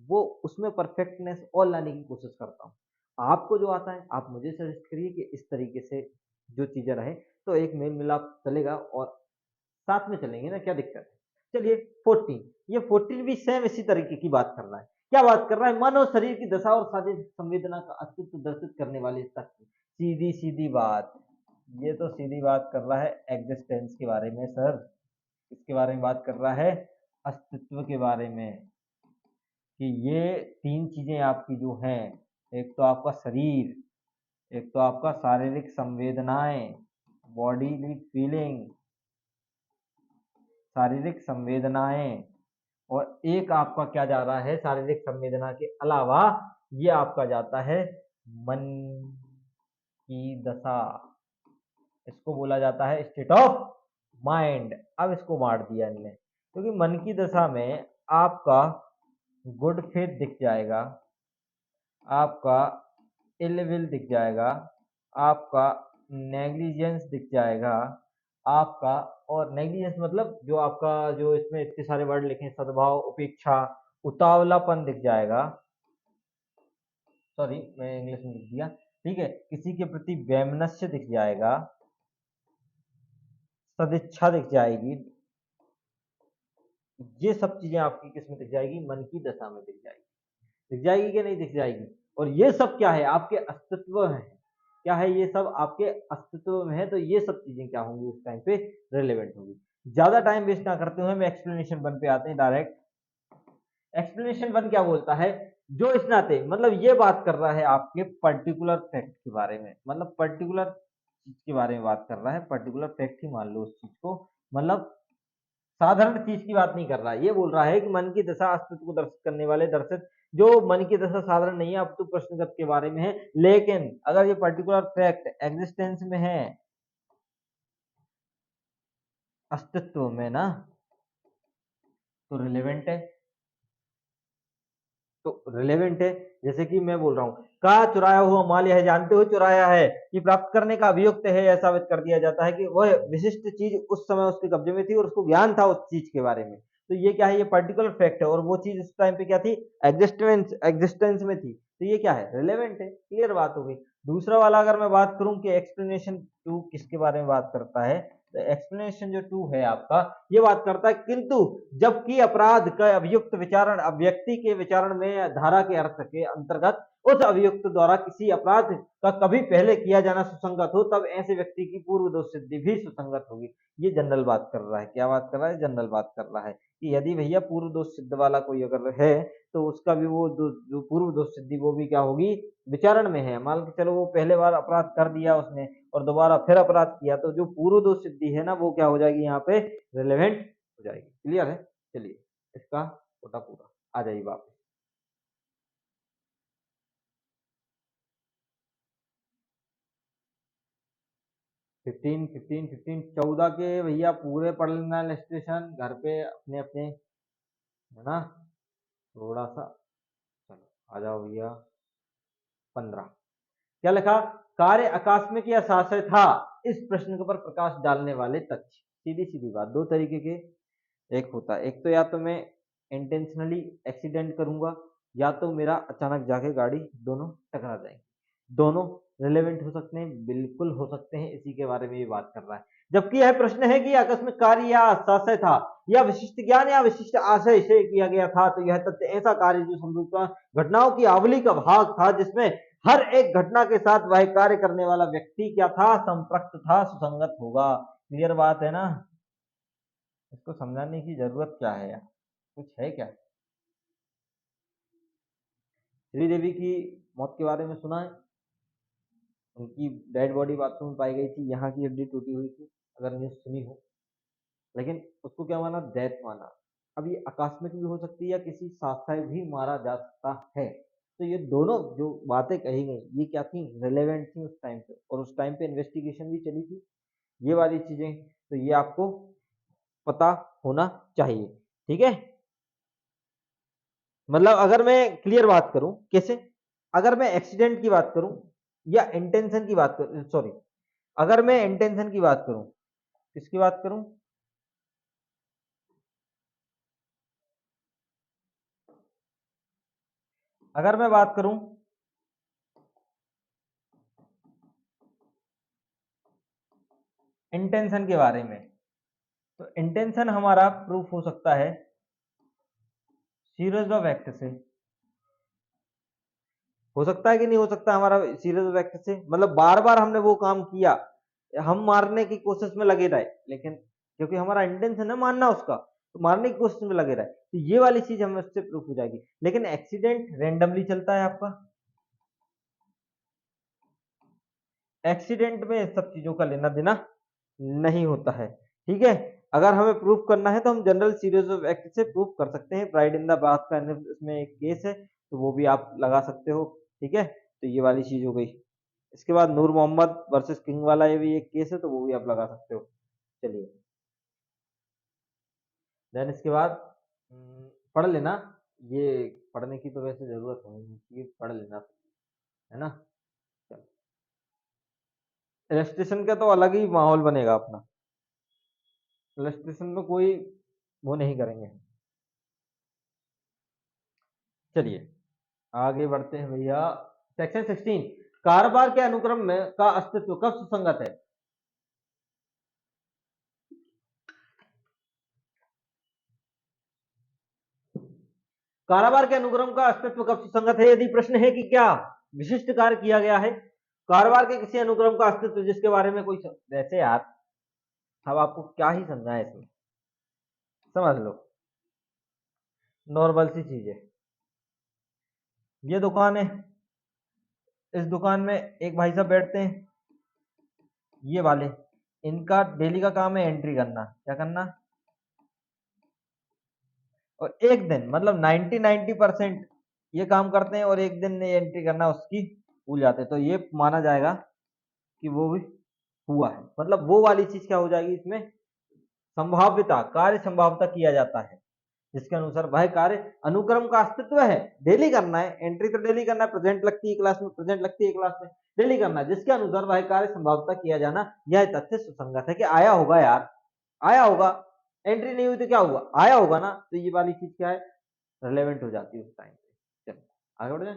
वो उसमें परफेक्टनेस और लाने की कोशिश करता हूँ। आपको जो आता है आप मुझे सजेस्ट करिए कि इस तरीके से जो चीज़ें रहें, तो एक मेल-मिलाप चलेगा और साथ में चलेंगे ना, क्या दिक्कत है? चलिए 14, ये 14 भी सेम इसी तरीके की बात कर रहा है। क्या बात कर रहा है? मन और शरीर की दशा और शारीरिक संवेदना का अस्तित्व दर्शित करने वाले तत्व। सीधी-सीधी बात। ये तो सीधी बात कर रहा है एक्जिस्टेंस के बारे में सर। किसके बारे में बात कर रहा है? अस्तित्व के बारे में, कि ये 3 चीज़ें आपकी जो हैं, एक तो आपका शरीर, एक तो आपका शारीरिक संवेदनाएँ, बॉडीली फीलिंग, शारीरिक संवेदनाएँ, और एक आपका क्या जा रहा है शारीरिक संवेदना के अलावा, ये आपका जाता है मन की दशा। इसको बोला जाता है स्टेट ऑफ माइंड। अब इसको बाँट दिया इनने, क्योंकि मन की दशा में आपका गुड फेथ दिख जाएगा, आपका इल विल दिख जाएगा, आपका नेग्लिजेंस दिख जाएगा, आपका, और नेग्लिजेंस मतलब जो आपका, जो इसमें इतने सारे वर्ड लिखे हैं, सद्भाव, उपेक्षा, उतावलापन दिख जाएगा। सॉरी, मैं इंग्लिश में लिख दिया, ठीक है? किसी के प्रति वैमनस्य दिख जाएगा, सदिच्छा दिख जाएगी। ये सब चीजें आपकी किसमें दिख जाएगी? मन की दशा में दिख जाएगी। दिख जाएगी कि नहीं दिख जाएगी? और ये सब क्या है? आपके अस्तित्व है। क्या है? ये सब आपके अस्तित्व में है, तो ये सब चीजें क्या होंगी उस टाइम पे? रिलेवेंट होंगी। ज्यादा टाइम वेस्ट ना करते हुए मैं एक्सप्लेनेशन 1 पे आते हैं डायरेक्ट। एक्सप्लेनेशन 1 क्या बोलता है? जो इस नाते, मतलब ये बात कर रहा है आपके पर्टिकुलर फैक्ट के बारे में, मतलब पर्टिकुलर चीज के बारे में बात कर रहा है, पर्टिकुलर फैक्ट ही मान लो उस चीज को, मतलब साधारण चीज की बात नहीं कर रहा है। ये बोल रहा है कि मन की दशा अस्तित्व को दर्शित करने वाले दर्शित, जो मन की दशा साधारण नहीं है, अब तो प्रश्नगत के बारे में है, लेकिन अगर ये पर्टिकुलर फैक्ट एग्जिस्टेंस में है, अस्तित्व में ना, तो रिलेवेंट है। तो रिलेवेंट है। जैसे कि मैं बोल रहा हूँ, का चुराया हुआ माल यह जानते हुए चुराया है कि प्राप्त करने का अभियुक्त है, यह साबित कर दिया जाता है कि वह विशिष्ट चीज उस समय उसके कब्जे में थी और उसको ज्ञान था उस चीज के बारे में। तो ये क्या है? ये पर्टिकुलर फैक्ट है, और वो चीज उस टाइम पे क्या थी? एग्जिस्टेंस एग्जिस्टेंस में थी, तो ये क्या है? रिलेवेंट है। क्लियर बात हो गई। दूसरा वाला अगर मैं बात करूं कि एक्सप्लेनेशन टू किसके बारे में बात करता है, तो एक्सप्लेनेशन जो टू है आपका, ये बात करता है किंतु जबकि अपराध का अभियुक्त विचारण व्यक्ति के विचारण में धारा के अर्थ के अंतर्गत उस अभियुक्त द्वारा किसी अपराध का कभी पहले किया जाना सुसंगत हो, तब ऐसे व्यक्ति की पूर्व दोष सिद्धि भी सुसंगत होगी। ये जनरल बात कर रहा है। क्या बात कर रहा है? जनरल बात कर रहा है कि यदि भैया पूर्व दोष सिद्ध वाला कोई अगर है तो उसका भी वो जो पूर्व दोष सिद्धि वो भी क्या होगी? विचारण में है। मान के चलो वो पहले बार अपराध कर दिया उसने और दोबारा फिर अपराध किया, तो जो पूर्व दोष सिद्धि है ना वो क्या हो जाएगी? यहाँ पे रिलेवेंट हो जाएगी। क्लियर है? चलिए इसका छोटा पूरा आ जाइए वापस। 14 के भैया पूरे पढ़ लेना इलस्ट्रेशन घर पे अपने अपने, है ना? थोड़ा सा चलो आ जाओ भैया। 15 क्या लिखा? कार्य आकस्मिक या शास्त्र था, इस प्रश्न के ऊपर प्रकाश डालने वाले तथ्य। सीधी सीधी बात, दो तरीके के एक होता है। एक तो या तो मैं इंटेंशनली एक्सीडेंट करूंगा या तो मेरा अचानक जाके गाड़ी दोनों टकरा जाएंगे। दोनों रिलेवेंट हो सकते हैं, बिल्कुल हो सकते हैं, इसी के बारे में ये बात कर रहा है। जबकि यह प्रश्न है कि आकस्मिक कार्य या आशय था या विशिष्ट ज्ञान या विशिष्ट आशय से किया गया था, तो यह तथ्य ऐसा कार्य जो समरूपता घटनाओं की आवली का भाग था, जिसमें हर एक घटना के साथ वह कार्य करने वाला व्यक्ति क्या था? संपृक्त था, सुसंगत होगा। क्लियर बात है ना? इसको समझाने की जरूरत क्या है यार? कुछ है क्या? श्रीदेवी की मौत के बारे में सुना है? उनकी डेड बॉडी बाथरूम में पाई गई थी, यहाँ की हड्डी टूटी हुई थी, अगर न्यूज सुनी हो। लेकिन उसको क्या माना? डेथ माना। अब ये आकस्मिक भी हो सकती है या किसी साथी भी मारा जा सकता है। तो ये दोनों जो बातें कही गई ये क्या थी? रिलेवेंट थी उस टाइम पे, और उस टाइम पे इन्वेस्टिगेशन भी चली थी। ये वाली चीजें तो ये आपको पता होना चाहिए। ठीक है? मतलब अगर मैं क्लियर बात करूं, कैसे? अगर मैं एक्सीडेंट की बात करूं या इंटेंशन की बात करूं, सॉरी, अगर मैं इंटेंशन की बात करूं, किसकी बात करूं? अगर मैं बात करूं इंटेंशन के बारे में, तो इंटेंशन हमारा प्रूफ हो सकता है सीरीज ऑफ एक्ट से। हो सकता है कि नहीं हो सकता हमारा सीरीज ऑफ एक्ट से? मतलब बार बार हमने वो काम किया, हम मारने की कोशिश में लगे रहे, लेकिन क्योंकि हमारा इंटेंशन है मारना उसका, तो मारने की कोशिश में लगे रहे, तो ये वाली चीज हमें उससे प्रूफ हो जाएगी। लेकिन एक्सीडेंट रेंडमली चलता है आपका। एक्सीडेंट में सब चीजों का लेना देना नहीं होता है। ठीक है? अगर हमें प्रूफ करना है तो हम जनरल सीरीज ऑफ एक्ट से प्रूफ कर सकते हैं। प्राइड इन द बात का इसमें एक केस है, तो वो भी आप लगा सकते हो। ठीक है? तो ये वाली चीज हो गई। इसके बाद नूर मोहम्मद वर्सेस किंग वाला ये भी एक केस है, तो वो भी आप लगा सकते हो। चलिए, देन इसके बाद पढ़ लेना। ये पढ़ने की तो वैसे जरूरत नहीं, ये पढ़ लेना, है ना? चलो, इलस्ट्रेशन का तो अलग ही माहौल बनेगा अपना। इलस्ट्रेशन में कोई वो नहीं करेंगे। चलिए आगे बढ़ते हैं भैया। सेक्शन 16, कारोबार के अनुक्रम में का अस्तित्व कब सुसंगत है? कारोबार के अनुक्रम का अस्तित्व कब सुसंगत है? यदि प्रश्न है कि क्या विशिष्ट कार्य किया गया है कारोबार के किसी अनुक्रम का अस्तित्व जिसके बारे में कोई वैसे यार, अब आपको क्या ही समझाए इसमें, समझ लो, नॉर्मल सी चीज है। ये दुकान है, इस दुकान में एक भाई साहब बैठते हैं, ये वाले, इनका डेली का काम है एंट्री करना। क्या करना? और एक दिन मतलब 90% ये काम करते हैं और एक दिन ने एंट्री करना उसकी भूल जाते हैं, तो ये माना जाएगा कि वो भी हुआ है। मतलब वो वाली चीज क्या हो जाएगी इसमें? संभाव्यता, कार्य संभाव्यता किया जाता है, जिसके अनुसार वह कार्य अनुक्रम का अस्तित्व है। डेली करना है एंट्री, तो डेली करना है, प्रेजेंट लगती है क्लास में, प्रेजेंट लगती है क्लास में, डेली करना है, जिसके अनुसार वह कार्य संभाव्यता किया जाना, यह तथ्य सुसंगत है कि आया होगा यार, आया होगा। एंट्री नहीं हुई तो क्या हुआ? आया होगा ना। तो ये वाली चीज क्या है? रिलेवेंट हो जाती है उस टाइम पे। चलो आगे बढ़ जाए।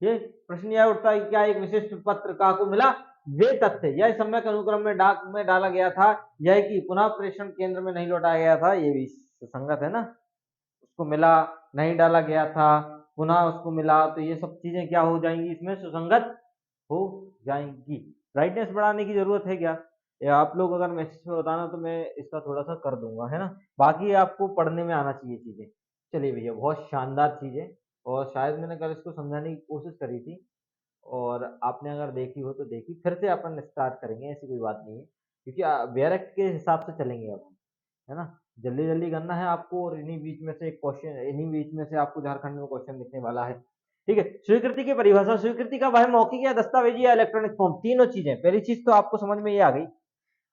ये प्रश्न यह उठता है कि क्या एक विशिष्ट पत्रकार को मिला वे तथ्य यह सम्यक अनुक्रम में डाक में डाला गया था, यह कि पुनः प्रेषण केंद्र में नहीं लौटाया गया था, ये भी सुसंगत है ना। उसको मिला, नहीं डाला गया था, पुनः उसको मिला, तो ये सब चीजें क्या हो जाएंगी, इसमें सुसंगत हो जाएंगी। ब्राइटनेस बढ़ाने की जरूरत है क्या, या आप लोग अगर मैसेज में बताना तो मैं इसका थोड़ा सा कर दूंगा, है ना। बाकी आपको पढ़ने में आना चाहिए चीजें। चलिए भैया, बहुत शानदार चीज है, और शायद मैंने कल इसको समझाने की कोशिश करी थी, और आपने अगर देखी हो तो देखी, फिर से अपन स्टार्ट करेंगे, ऐसी कोई बात नहीं है, क्योंकि बेयरक के हिसाब से चलेंगे अब, है ना। जल्दी जल्दी करना है आपको, और इन्हीं बीच में से एक क्वेश्चन, इन्हीं बीच में से आपको झारखंड में क्वेश्चन लिखने वाला है। ठीक है, स्वीकृति की परिभाषा, स्वीकृति का वह मौखिक या दस्तावेजी या इलेक्ट्रॉनिक फॉर्म, तीनों चीजें। पहली चीज तो आपको समझ में ये आ गई,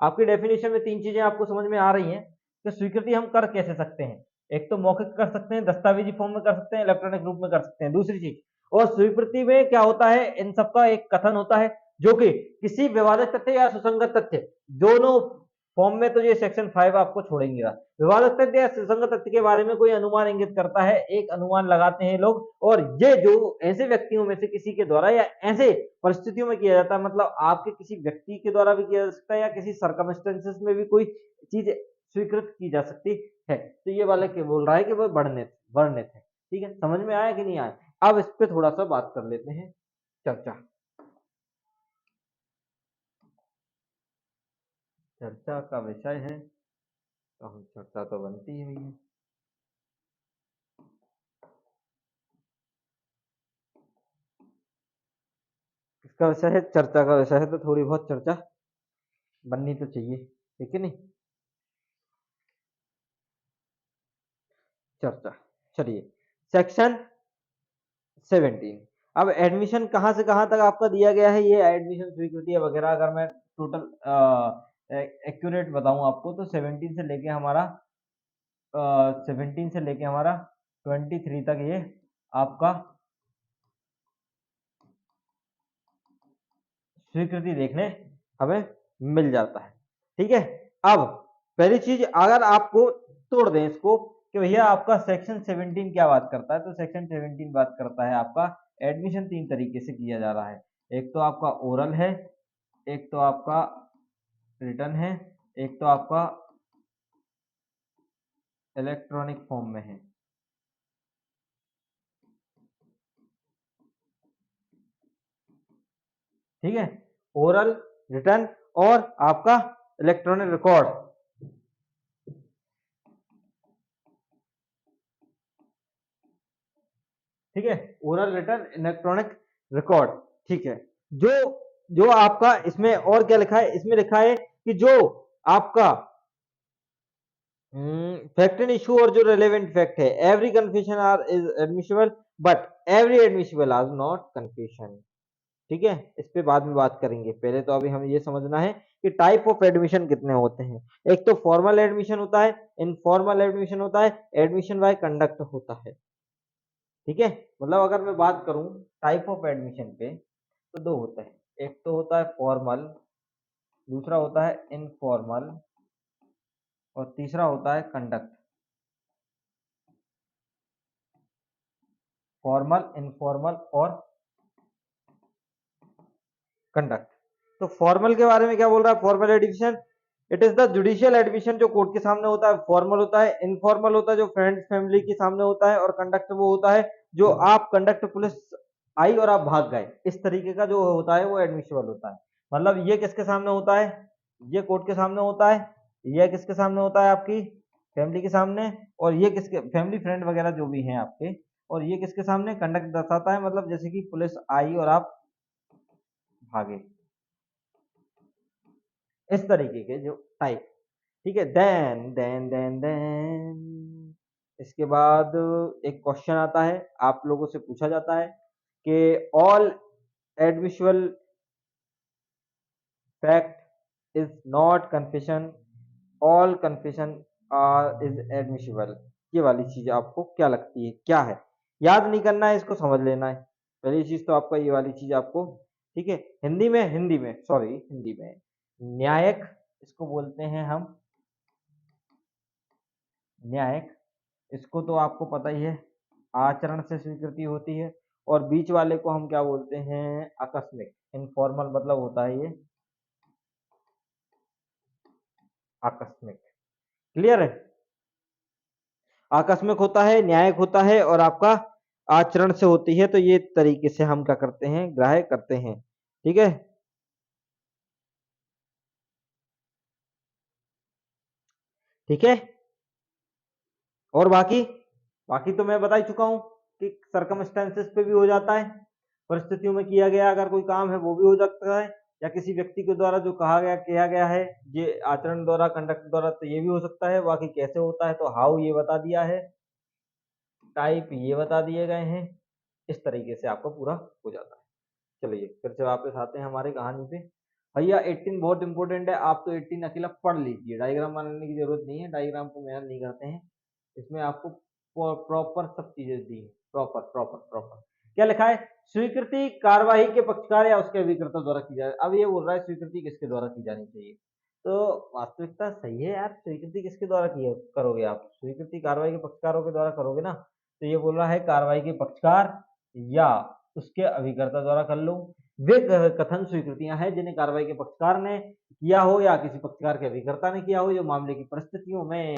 आपकी डेफिनेशन में तीन चीजें आपको समझ में आ रही हैं कि स्वीकृति हम कर कैसे सकते हैं। एक तो मौखिक कर सकते हैं, दस्तावेजी फॉर्म में कर सकते हैं, इलेक्ट्रॉनिक रूप में कर सकते हैं। दूसरी चीज, और स्वीकृति में क्या होता है, इन सबका एक कथन होता है, जो कि किसी विवादित तथ्य या सुसंगत तथ्य, दोनों फॉर्म में तो ये सेक्शन 5 आपको छोड़ेंगे। विवादित तथ्य या सुसंगत तथ्य के बारे में कोई अनुमान इंगित करता है, एक अनुमान लगाते हैं लोग, और ये जो ऐसे व्यक्तियों में से किसी के द्वारा या ऐसे परिस्थितियों में किया जाता है, मतलब आपके किसी व्यक्ति के द्वारा भी किया जा सकता है, या किसी सर्कमस्टेंसेस में भी कोई चीज स्वीकृत की जा सकती है। तो ये वाला क्या बोल रहा है कि वो वर्णित है। ठीक है, समझ में आया कि नहीं आया। अब इस पे थोड़ा सा बात कर लेते हैं, चर्चा। चर्चा का विषय है, तो हम चर्चा तो बनती ही है। इसका विषय है, चर्चा का विषय है, तो थोड़ी बहुत चर्चा बननी तो चाहिए, ठीक है नहीं। चर्चा, चलिए, सेक्शन 17। अब एडमिशन कहाँ से कहाँ तक आपका दिया गया है, ये एडमिशन स्वीकृति वगैरह, अगर मैं टोटल एक्यूरेट बताऊं आपको, तो 17 से लेके हमारा 23 तक ये आपका स्वीकृति देखने हमें मिल जाता है। ठीक है, अब पहली चीज, अगर आपको तोड़ दें इसको कि भैया आपका सेक्शन 17 क्या बात करता है, तो सेक्शन 17 बात करता है आपका एडमिशन 3 तरीके से किया जा रहा है। एक तो आपका ओरल है, एक तो आपका रिटर्न है, एक तो आपका इलेक्ट्रॉनिक फॉर्म में है। ठीक है, ओरल, रिटर्न और आपका इलेक्ट्रॉनिक रिकॉर्ड। ठीक है, ओरल, रिटर्न, इलेक्ट्रॉनिक रिकॉर्ड। ठीक है, जो जो आपका इसमें और क्या लिखा है, इसमें लिखा है कि जो आपका फैक्ट एंड इशू और जो रेलेवेंट फैक्ट है, every confession are is admissible, but every admissible are not confession. ठीक है, इस पे बाद में बात करेंगे, पहले तो अभी हमें ये समझना है कि टाइप ऑफ एडमिशन कितने होते हैं। एक तो फॉर्मल एडमिशन होता है, इनफॉर्मल एडमिशन होता है, एडमिशन बाय कंडक्ट होता है। ठीक है, मतलब अगर मैं बात करूं टाइप ऑफ एडमिशन पे, तो दो होते हैं, एक तो होता है फॉर्मल, दूसरा होता है इनफॉर्मल, और तीसरा होता है कंडक्ट। फॉर्मल, इनफॉर्मल और कंडक्ट। तो फॉर्मल के बारे में क्या बोल रहा है, formal admission, it is the judicial admission जो कोर्ट के सामने होता है, फॉर्मल होता है। इनफॉर्मल होता है जो फ्रेंड्स फैमिली के सामने होता है, और कंडक्ट वो होता है जो आप कंडक्ट पुलिस आई और आप भाग गए, इस तरीके का जो होता है वो एडमिशबल होता है। मतलब ये किसके सामने होता है, ये कोर्ट के सामने होता है, ये किसके सामने होता है, आपकी फैमिली के सामने, और ये किसके, फैमिली फ्रेंड वगैरह जो भी हैं आपके, और ये किसके सामने, कंडक्ट दर्शाता है, मतलब जैसे कि पुलिस आई और आप भागे, इस तरीके के जो टाइप। ठीक है, देन इसके बाद एक क्वेश्चन आता है, आप लोगों से पूछा जाता है कि all admissible fact is not confession, all confession are is admissible. ये वाली चीज आपको क्या लगती है, क्या है, याद नहीं करना है, इसको समझ लेना है। पहली चीज तो आपका ये वाली चीज आपको, ठीक है, हिंदी में सॉरी, हिंदी में न्यायिक, इसको बोलते हैं हम न्यायिक। इसको तो आपको पता ही है, आचरण से स्वीकृति होती है, और बीच वाले को हम क्या बोलते हैं, आकस्मिक। इनफॉर्मल मतलब होता है ये आकस्मिक। क्लियर है? आकस्मिक होता है, न्यायिक होता है और आपका आचरण से होती है। तो ये तरीके से हम क्या करते हैं, ग्राह्य करते हैं। ठीक है, ठीक है। और बाकी बाकी तो मैं बता ही चुका हूं कि सरकमस्टेंसेस पे भी हो जाता है, परिस्थितियों में किया गया अगर कोई काम है वो भी हो सकता है, या किसी व्यक्ति के द्वारा जो कहा गया किया गया है, ये आचरण द्वारा, कंडक्ट द्वारा, तो ये भी हो सकता है। बाकी कैसे होता है, तो हाउ ये बता दिया है, टाइप ये बता दिए गए हैं। इस तरीके से आपका पूरा हो जाता है। चलिए फिर से वापस आते हैं हमारी कहानी पे। भैया 18 बहुत इंपॉर्टेंट है, आप तो 18 अकेला पढ़ लीजिए, डायग्राम बनाने की जरूरत नहीं है, डायग्राम को मेहनत नहीं करते हैं। इसमें आपको प्रॉपर सब चीजें दी है, प्रॉपर प्रॉपर प्रॉपर। क्या लिखा है, स्वीकृति कार्यवाही के पक्षकार या उसके अभिकर्ता द्वारा की जाए। अब ये बोल रहा है स्वीकृति किसके द्वारा की जानी चाहिए, तो वास्तविकता सही है यार, स्वीकृति किसके द्वारा की करोगे आप, स्वीकृति कार्रवाई के पक्षकारों के द्वारा करोगे ना। तो ये बोल रहा है कार्रवाई के पक्षकार या उसके अभिकर्ता द्वारा कर लो। वे कथन स्वीकृतियां हैं जिन्हें कार्रवाई के पक्षकार ने किया हो या किसी पक्षकार के अभिकर्ता ने किया हो, जो मामले की परिस्थितियों में,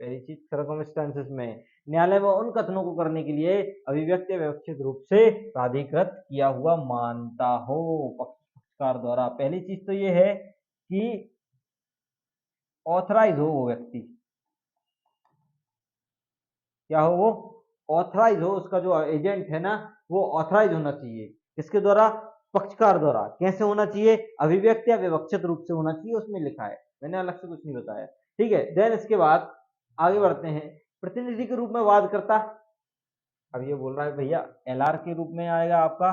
परिचित सर्कमस्टेंसेस में, न्यायालय में उन कथनों को करने के लिए अभिव्यक्ति व्यवस्थित रूप से प्राधिकृत किया हुआ मानता हो पक्षकार द्वारा। पहली चीज तो ये है कि ऑथराइज हो वो व्यक्ति, क्या हो वो, ऑथराइज हो, उसका जो एजेंट है ना वो ऑथराइज होना चाहिए। किसके द्वारा, पक्षकार द्वारा। कैसे होना चाहिए, अभिव्यक्त या विवक्षित रूप से होना चाहिए, उसमें लिखा है, मैंने अलग से कुछ नहीं बताया। ठीक है, देन इसके बाद आगे बढ़ते हैं, प्रतिनिधि के रूप में वाद करता। अब ये बोल रहा है भैया एलआर के रूप में आएगा आपका,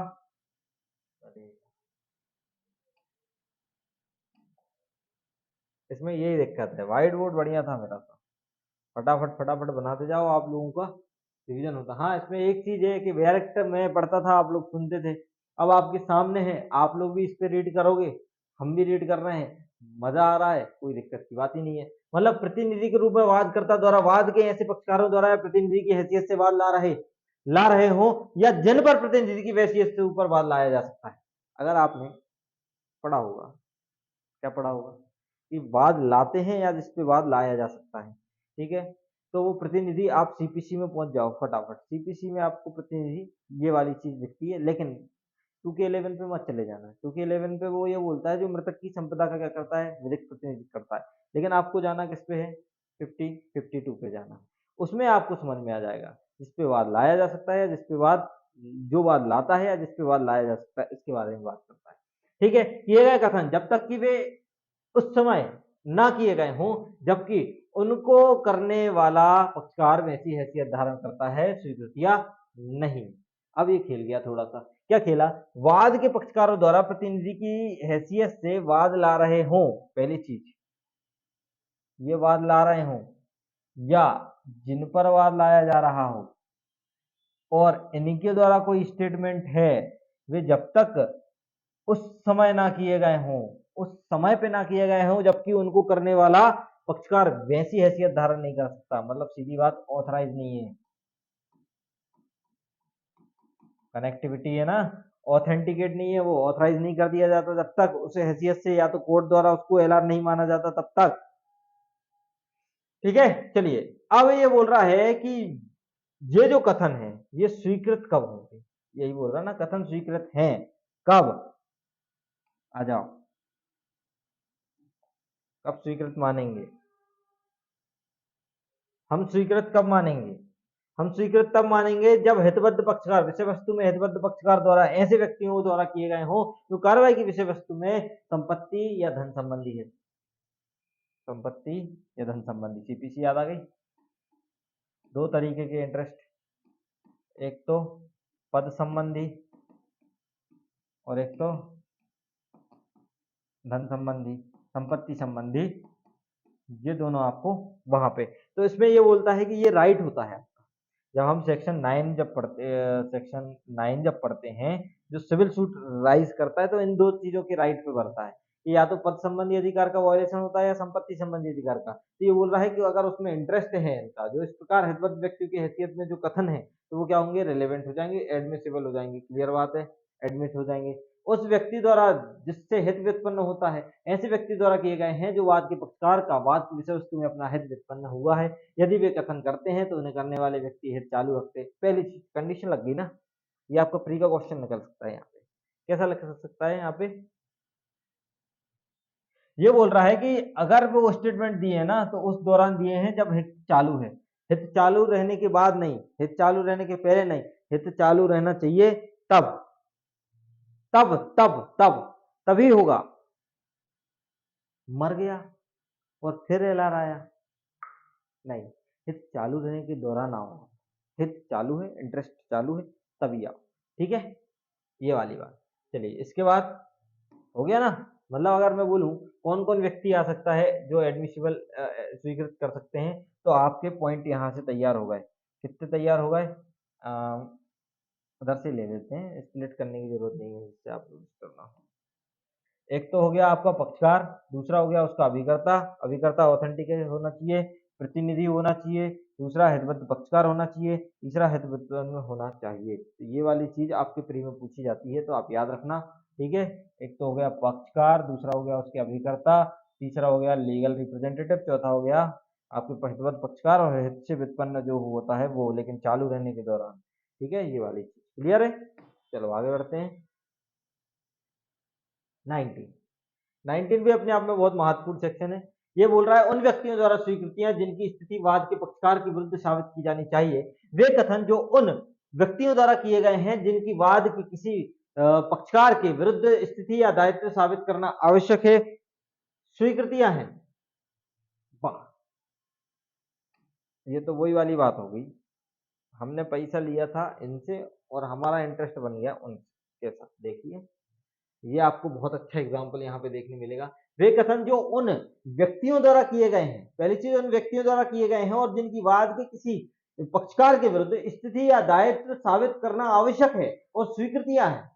इसमें यही दिक्कत है, व्हाइट बोर्ड बढ़िया था मेरा, तो फटाफट फटाफट बनाते जाओ, आप लोगों का रिवीजन होता। हाँ, इसमें एक चीज है कि डायरेक्ट मैं पढ़ता था, आप लोग सुनते थे, अब आपके सामने है, आप लोग भी इस पे रीड करोगे, हम भी रीड कर रहे हैं, मजा आ रहा है, कोई दिक्कत की बात ही नहीं है। मतलब प्रतिनिधि के रूप में वादकर्ता द्वारा वाद के ऐसे पक्षकारों द्वारा या प्रतिनिधि की हैसियत से वाद ला रहे हो या जिन पर प्रतिनिधि की हैसियत से ऊपर वाद लाया जा सकता है। अगर आपने पढ़ा होगा, क्या पढ़ा होगा, कि वाद लाते हैं या जिस पे वाद लाया जा सकता है, ठीक है, तो वो प्रतिनिधि, आप सीपीसी में पहुंच जाओ फटाफट, सीपीसी में आपको प्रतिनिधि ये वाली चीज दिखती है। लेकिन 2K11 पे मत चले जाना, 2K11 पे वो ये बोलता है जो मृतक की संपदा का क्या करता है, विधिक प्रतिनिधित्व करता है। लेकिन आपको जाना किस पे है, 52 पे जाना, उसमें आपको समझ में आ जाएगा जिस पे वाद लाया जा सकता है, जिस पे वाद, जो वाद लाता है या जिस पे वाद लाया जा सकता है, इसके बारे में बात करता है। ठीक है, किए गए कथन जब तक कि वे उस समय ना किए गए हों जबकि उनको करने वाला पक्षकार वैसी हैसियत धारण करता है, स्वीकृतियां नहीं। अब ये खेल गया थोड़ा सा, क्या खेला, वाद के पक्षकारों द्वारा प्रतिनिधि की हैसियत से वाद ला रहे हों, पहली चीज ये वाद ला रहे हों या जिन पर वाद लाया जा रहा हो, और इनके द्वारा कोई स्टेटमेंट है, वे जब तक उस समय ना किए गए हों, उस समय पे ना किए गए हों जबकि उनको करने वाला पक्षकार वैसी हैसियत धारण नहीं कर सकता, मतलब सीधी बात ऑथराइज नहीं है, कनेक्टिविटी है ना, ऑथेंटिकेट नहीं है, वो ऑथराइज नहीं कर दिया जाता जब तक उस हैसियत से, या तो कोर्ट द्वारा उसको एलान नहीं माना जाता तब तक। ठीक है, चलिए अब ये बोल रहा है कि ये जो कथन है ये स्वीकृत कब होंगे, यही बोल रहा ना, कथन स्वीकृत हैं कब, आ जाओ, कब स्वीकृत मानेंगे, हम स्वीकृत कब मानेंगे, हम स्वीकृत तब मानेंगे जब हितबद्ध पक्षकार, विषय वस्तु में हितबद्ध पक्षकार द्वारा ऐसे व्यक्तियों द्वारा किए गए हो जो कार्रवाई की विषय वस्तु में संपत्ति या धन संबंधी है, संपत्ति या धन संबंधी, सीपीसी याद आ गई। दो तरीके के इंटरेस्ट, एक तो पद संबंधी और एक तो धन संबंधी, संपत्ति संबंधी, ये दोनों आपको वहां पे। तो इसमें ये बोलता है कि ये राइट होता है आपका, जब हम सेक्शन 9 जब पढ़ते हैं, जो सिविल सूट राइज करता है तो इन दो चीजों के राइट पे बढ़ता है। कि या तो पद संबंधी अधिकार का वायलेशन होता है या संपत्ति संबंधी अधिकार का। तो ये बोल रहा है कि अगर उसमें इंटरेस्ट है इनका, जो इस प्रकार हितवत व्यक्ति की हैसियत में जो कथन है, तो वो क्या होंगे, रिलेवेंट हो जाएंगे, एडमिसिबल हो जाएंगे। क्लियर बात है, एडमिट हो जाएंगे। उस व्यक्ति द्वारा जिससे हित व्युत्पन्न होता है, ऐसे व्यक्ति द्वारा किए गए हैं जो वाद के पक्षकार का वाद की विषय वस्तु में अपना हित व्युत्पन्न हुआ है। यदि वे कथन करते हैं तो उन्हें करने वाले व्यक्ति हित चालू रखते। पहली कंडीशन लग गई ना, ये आपका प्री का क्वेश्चन निकल सकता है यहाँ पे। कैसा लग सकता है यहाँ पे? ये बोल रहा है कि अगर वो स्टेटमेंट दिए है ना, तो उस दौरान दिए हैं जब हित चालू है। हित चालू रहने के बाद नहीं, हित चालू रहने के पहले नहीं, हित चालू रहना चाहिए तब तब तब तब तभी होगा। मर गया और फिर एलआर आया, नहीं, हित चालू रहने के दौरान आओ। हित चालू है, इंटरेस्ट चालू है, तभी आओ। ठीक है, ये वाली बात। चलिए इसके बाद हो गया ना। मतलब अगर मैं बोलूं कौन कौन व्यक्ति आ सकता है जो एडमिसिबल स्वीकृत कर सकते हैं, तो आपके पॉइंट यहाँ से तैयार हो गए। कितने तैयार हो गए? उधर से ले लेते हैं, स्प्लिट करने की जरूरत नहीं है, इससे आप करना। एक तो हो गया आपका पक्षकार, दूसरा हो गया उसका अभिकर्ता। अभिकर्ता ऑथेंटिकेट होना चाहिए, प्रतिनिधि होना चाहिए, दूसरा हितबद्ध पक्षकार होना चाहिए, तीसरा हितबद्ध होना चाहिए। तो ये वाली चीज आपके प्री में पूछी जाती है, तो आप याद रखना। ठीक है, एक तो हो गया पक्षकार, दूसरा हो गया उसके अभिकर्ता, तीसरा हो गया लीगल रिप्रेजेंटेटिव, चौथा हो गया आपके हितबद्ध पक्षकार, और हित से व्युत्पन्न जो होता है वो, लेकिन चालू रहने के दौरान। ठीक है, ये वाली चीज क्लियर है। चलो आगे बढ़ते हैं। 19 भी अपने आप में बहुत महत्वपूर्ण सेक्शन है। ये बोल रहा है उन व्यक्तियों द्वारा स्वीकृतियां जिनकी स्थिति वाद के पक्षकार के विरुद्ध साबित की जानी चाहिए, वे कथन जो उन व्यक्तियों द्वारा किए गए हैं जिनकी वाद के किसी पक्षकार के विरुद्ध स्थिति या दायित्व साबित करना आवश्यक है, स्वीकृतियां हैं। ये तो वही वाली बात हो गई, हमने पैसा लिया था इनसे और हमारा इंटरेस्ट बन गया उनके साथ। देखिए ये आपको बहुत अच्छा एग्जाम्पल यहाँ पे देखने मिलेगा। वे कथन जो उन व्यक्तियों द्वारा किए गए हैं, पहली चीज उन व्यक्तियों द्वारा किए गए हैं और जिनकी वाद के किसी पक्षकार के विरुद्ध स्थिति या दायित्व साबित करना आवश्यक है, और स्वीकृतियां हैं।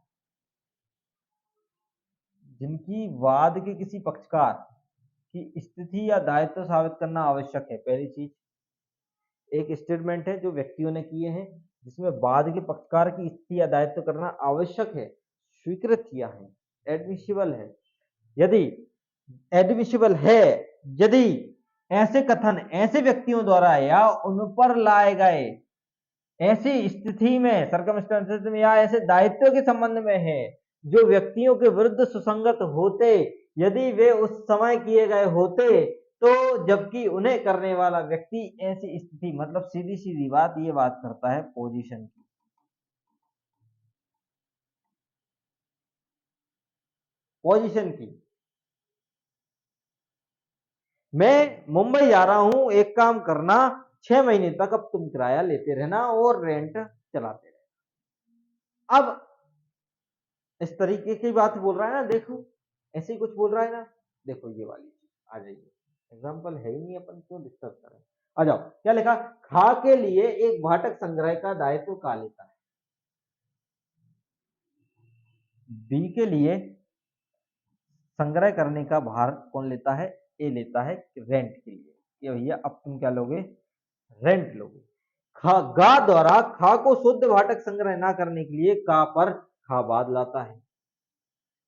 जिनकी वाद के किसी पक्षकार की स्थिति या दायित्व साबित करना आवश्यक है, पहली चीज। एक स्टेटमेंट है जो व्यक्तियों ने किए हैं जिसमें वाद के पक्षकार की स्थिति या दायित्व करना आवश्यक है, स्वीकृत किया है, एडमिसिबल है। यदि एडमिसिबल है, यदि ऐसे कथन ऐसे व्यक्तियों द्वारा या उन पर लाए गए ऐसी स्थिति में, सर्कमस्टेंसेस में, या ऐसे दायित्व के संबंध में है जो व्यक्तियों के विरुद्ध सुसंगत होते, यदि वे उस समय किए गए होते, तो जबकि उन्हें करने वाला व्यक्ति ऐसी स्थिति, मतलब सीधी सीधी बात, ये बात करता है पोजीशन की। पोजीशन की, मैं मुंबई जा रहा हूं, एक काम करना, 6 महीने तक अब तुम किराया लेते रहना और रेंट चलाते रहना। अब इस तरीके की बात बोल रहा है ना, देखो ऐसे ही कुछ बोल रहा है ना। देखो ये वाली चीज आ जाइए, एग्जाम्पल है ही नहीं, अपन क्यों डिस्टर्ब करें। आ जाओ, क्या लिखा, खा के लिए एक भाटक संग्रह का दायित्व का लेता है, बी के लिए संग्रह करने का भार कौन लेता है, ए लेता है रेंट के लिए। ये भैया अब तुम क्या लोगे, रेंट लोगे। खा गा द्वारा खा को शुद्ध भाटक संग्रह ना करने के लिए का पर खा बाद लाता है।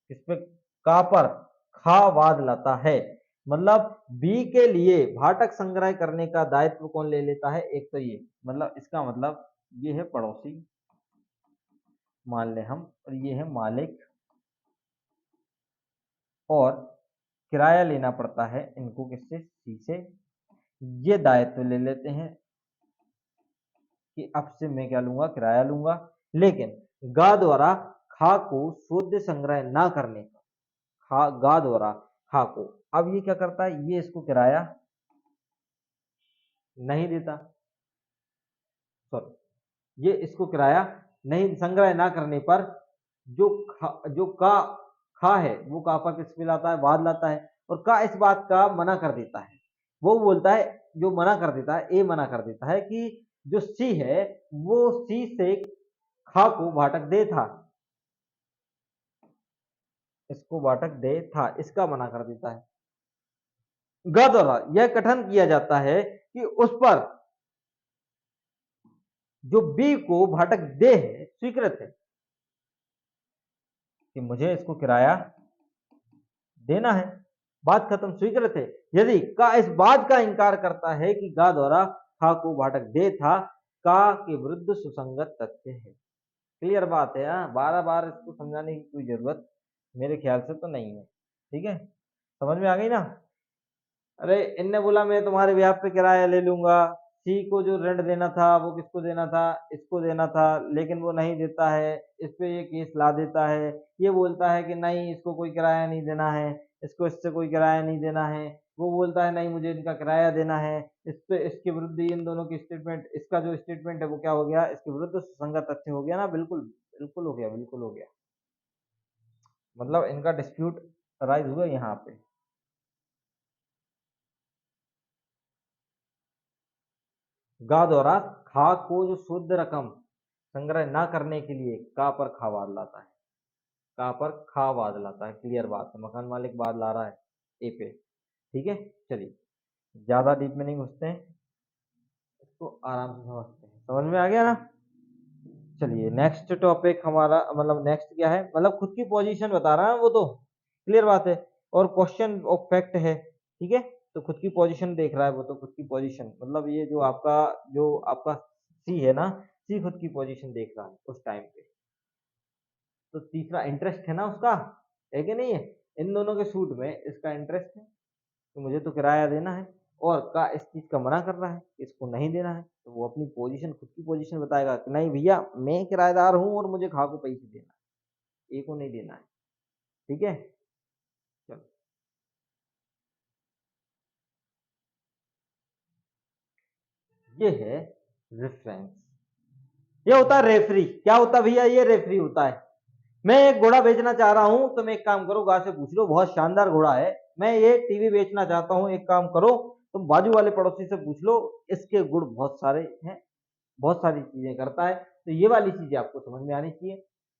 इसमें का पर खा बाद लाता है, मतलब बी के लिए भाटक संग्रह करने का दायित्व कौन ले लेता है, एक तो ये, मतलब इसका मतलब ये है पड़ोसी मान ले हम, और ये है मालिक, और किराया लेना पड़ता है इनको किससे, सी से। ये दायित्व ले लेते हैं कि अब से मैं क्या लूंगा, किराया लूंगा, लेकिन गा द्वारा खा को शुद्ध संग्रह ना करने का, खा गा द्वारा खा को, अब ये क्या करता है, ये इसको किराया नहीं देता, सॉरी, ये इसको किराया नहीं, संग्रह ना करने पर जो खा है वो का पर किस पे लाता है, बाद लाता है, और का इस बात का मना कर देता है। वो बोलता है, जो मना कर देता है, ए मना कर देता है कि जो सी है वो सी से खा को भाटक दे था। इसको बाटक दे था, इसका मना कर देता है। ग द्वारा यह कथन किया जाता है कि उस पर जो बी को भाटक दे है स्वीकृत है, कि मुझे इसको किराया देना है, बात खत्म, स्वीकृत है। यदि का इस बात का इंकार करता है कि गा द्वारा खा को भाटक दे था, का के विरुद्ध सुसंगत तथ्य है। क्लियर बात है। बार बार इसको समझाने की कोई जरूरत मेरे ख्याल से तो नहीं है। ठीक है, समझ में आ गई ना। अरे इनने बोला मैं तुम्हारे ब्याह पे किराया ले लूंगा, सी को जो रेंट देना था वो किसको देना था, इसको देना था, लेकिन वो नहीं देता है, इस पे ये केस ला देता है, ये बोलता है कि नहीं इसको कोई किराया नहीं देना है, इसको इससे कोई किराया नहीं देना है, वो बोलता है नहीं मुझे इनका किराया देना है, इस पे इसके विरुद्ध इन दोनों की स्टेटमेंट, इसका जो स्टेटमेंट है वो क्या हो गया, इसके विरुद्ध सुसंगत तथ्य हो गया ना। बिल्कुल बिल्कुल हो गया, बिल्कुल हो गया। मतलब इनका डिस्प्यूट राइज हुआ यहाँ पे। गा द्वारा खा को जो शुद्ध रकम संग्रह ना करने के लिए का पर खा वाद लाता है, का पर खा वाद लाता है। क्लियर बात है, मकान मालिक वाद ला रहा है ए पे। ठीक है, चलिए ज्यादा डीप में नहीं घुसते हैं, इसको आराम से समझते हैं। समझ में आ गया ना। चलिए नेक्स्ट टॉपिक हमारा, मतलब नेक्स्ट क्या है, मतलब खुद की पोजीशन बता रहा है वो तो, क्लियर बात है, और क्वेश्चन ऑफ फैक्ट है। ठीक है, तो खुद की पोजीशन देख रहा है वो तो, खुद की पोजीशन मतलब ये जो आपका सी है ना, सी खुद की पोजीशन देख रहा है उस टाइम पे। तो तीसरा इंटरेस्ट है ना उसका, है कि नहीं है, इन दोनों के सूट में इसका इंटरेस्ट है कि मुझे तो किराया देना है, और का इस चीज का मना कर रहा है, इसको नहीं देना है, तो वो अपनी पोजीशन, खुद की पोजीशन बताएगा कि नहीं भैया मैं किराएदार हूं और मुझे खा को पैसे देना है, ए को नहीं देना है। ठीक है, चलो ये है रेफरेंस। ये होता है रेफरी। क्या होता है भैया, ये रेफरी होता है। मैं एक घोड़ा बेचना चाह रहा हूं, तो मैं एक काम करो, गा से पूछ लो, बहुत शानदार घोड़ा है, मैं ये टीवी बेचना चाहता हूं, एक काम करो तुम बाजू वाले पड़ोसी से पूछ लो, इसके गुण बहुत सारे हैं, बहुत सारी चीजें करता है। तो ये वाली चीजें आपको समझ में आनी चाहिए।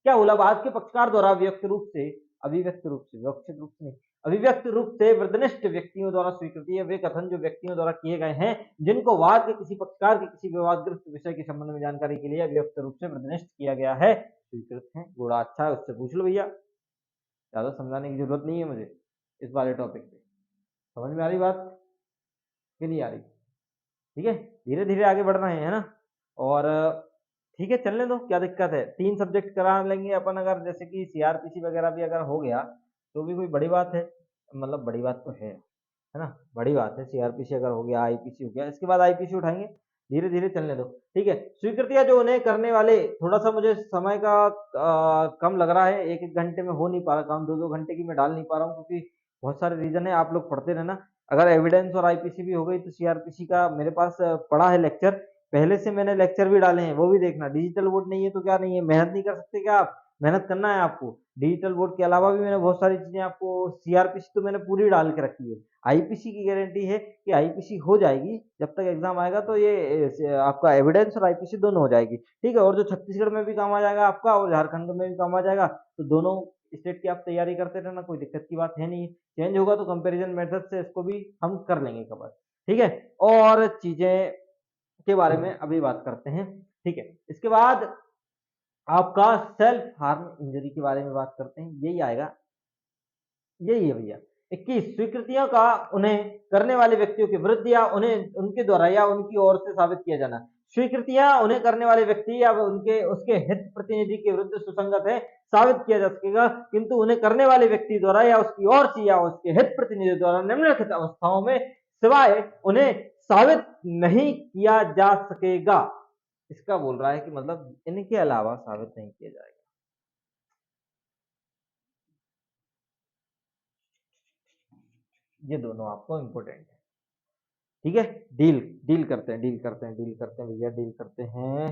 क्या बोला, बाद के पक्षकार द्वारा व्यक्त रूप से, अभिव्यक्त रूप से, व्यवस्थित रूप से नहीं, अभिव्यक्त रूप से वृद्धनिष्ठ व्यक्तियों द्वारा स्वीकृति है वे कथन जो व्यक्तियों द्वारा किए गए हैं, जिनको वाद के किसी पक्षकार के किसी विवादग्रस्त विषय के संबंध में जानकारी के लिए अभिव्यक्त रूप से वृद्धनिष्ठ किया गया है, स्वीकृत है। घोड़ा अच्छा है, उससे पूछ लो भैया, ज्यादा समझाने की जरूरत नहीं है मुझे इस वाले टॉपिक पे। समझ में आ रही बात कि नहीं आ रही? ठीक है, धीरे धीरे आगे बढ़ रहे हैं ना। और ठीक है, चलने दो, क्या दिक्कत है, 3 सब्जेक्ट करा लेंगे अपन, अगर जैसे कि सीआरपीसी वगैरह भी अगर हो गया तो भी कोई बड़ी बात है, मतलब बड़ी बात तो है ना, बड़ी बात है। सीआरपीसी अगर हो गया, आईपीसी हो गया, इसके बाद आईपीसी उठाएंगे, धीरे धीरे चलने दो। ठीक है, स्वीकृतियां जो उन्हें करने वाले, थोड़ा सा मुझे समय का कम लग रहा है, एक एक घंटे में हो नहीं पा रहा काम, 2-2 घंटे की मैं डाल नहीं पा रहा हूँ, क्योंकि बहुत सारे रीजन है, आप लोग पढ़ते रहना। अगर एविडेंस और आईपीसी भी हो गई तो सीआरपीसी का मेरे पास पड़ा है लेक्चर, पहले से मैंने लेक्चर भी डाले हैं, वो भी देखना। डिजिटल बोर्ड नहीं है तो क्या नहीं है, मेहनत नहीं कर सकते क्या आप, मेहनत करना है आपको। डिजिटल बोर्ड के अलावा भी मैंने बहुत सारी चीजें आपको, सीआरपीसी तो मैंने पूरी डाल के रखी है। आईपीसी की गारंटी है कि आईपीसी हो जाएगी, जब तक एग्जाम आएगा तो ये आपका एविडेंस और आईपीसी दोनों हो जाएगी। ठीक है, और जो छत्तीसगढ़ में भी काम आ जाएगा आपका, और झारखंड में भी काम आ जाएगा, तो दोनों स्टेट की आप तैयारी करते रहना, कोई दिक्कत की बात है नहीं। चेंज होगा तो कंपैरिजन मेथड से इसको भी हम कर लेंगे कवर। ठीक है, और चीजें के बारे में अभी बात करते हैं। ठीक है, इसके बाद आपका सेल्फ हार्म इंजरी के बारे में बात करते हैं, यही आएगा, यही है भैया। 21 स्वीकृतियों का उन्हें करने वाले व्यक्तियों के विरुद्ध या उन्हें उनके द्वारा या उनकी ओर से साबित किया जाना। स्वीकृतियां उन्हें करने वाले व्यक्ति या उनके उसके हित प्रतिनिधि के विरुद्ध सुसंगत है, साबित किया जा सकेगा, किंतु उन्हें करने वाले व्यक्ति द्वारा या उसकी ओर से या उसके हित प्रतिनिधि द्वारा निम्नलिखित अवस्थाओं में सिवाय उन्हें साबित नहीं किया जा सकेगा। इसका बोल रहा है कि मतलब इनके अलावा साबित नहीं किया जाएगा। ये दोनों आपको इंपोर्टेंट है। ठीक है, डील डील करते हैं, डील करते हैं, डील करते हैं भैया, डील करते हैं।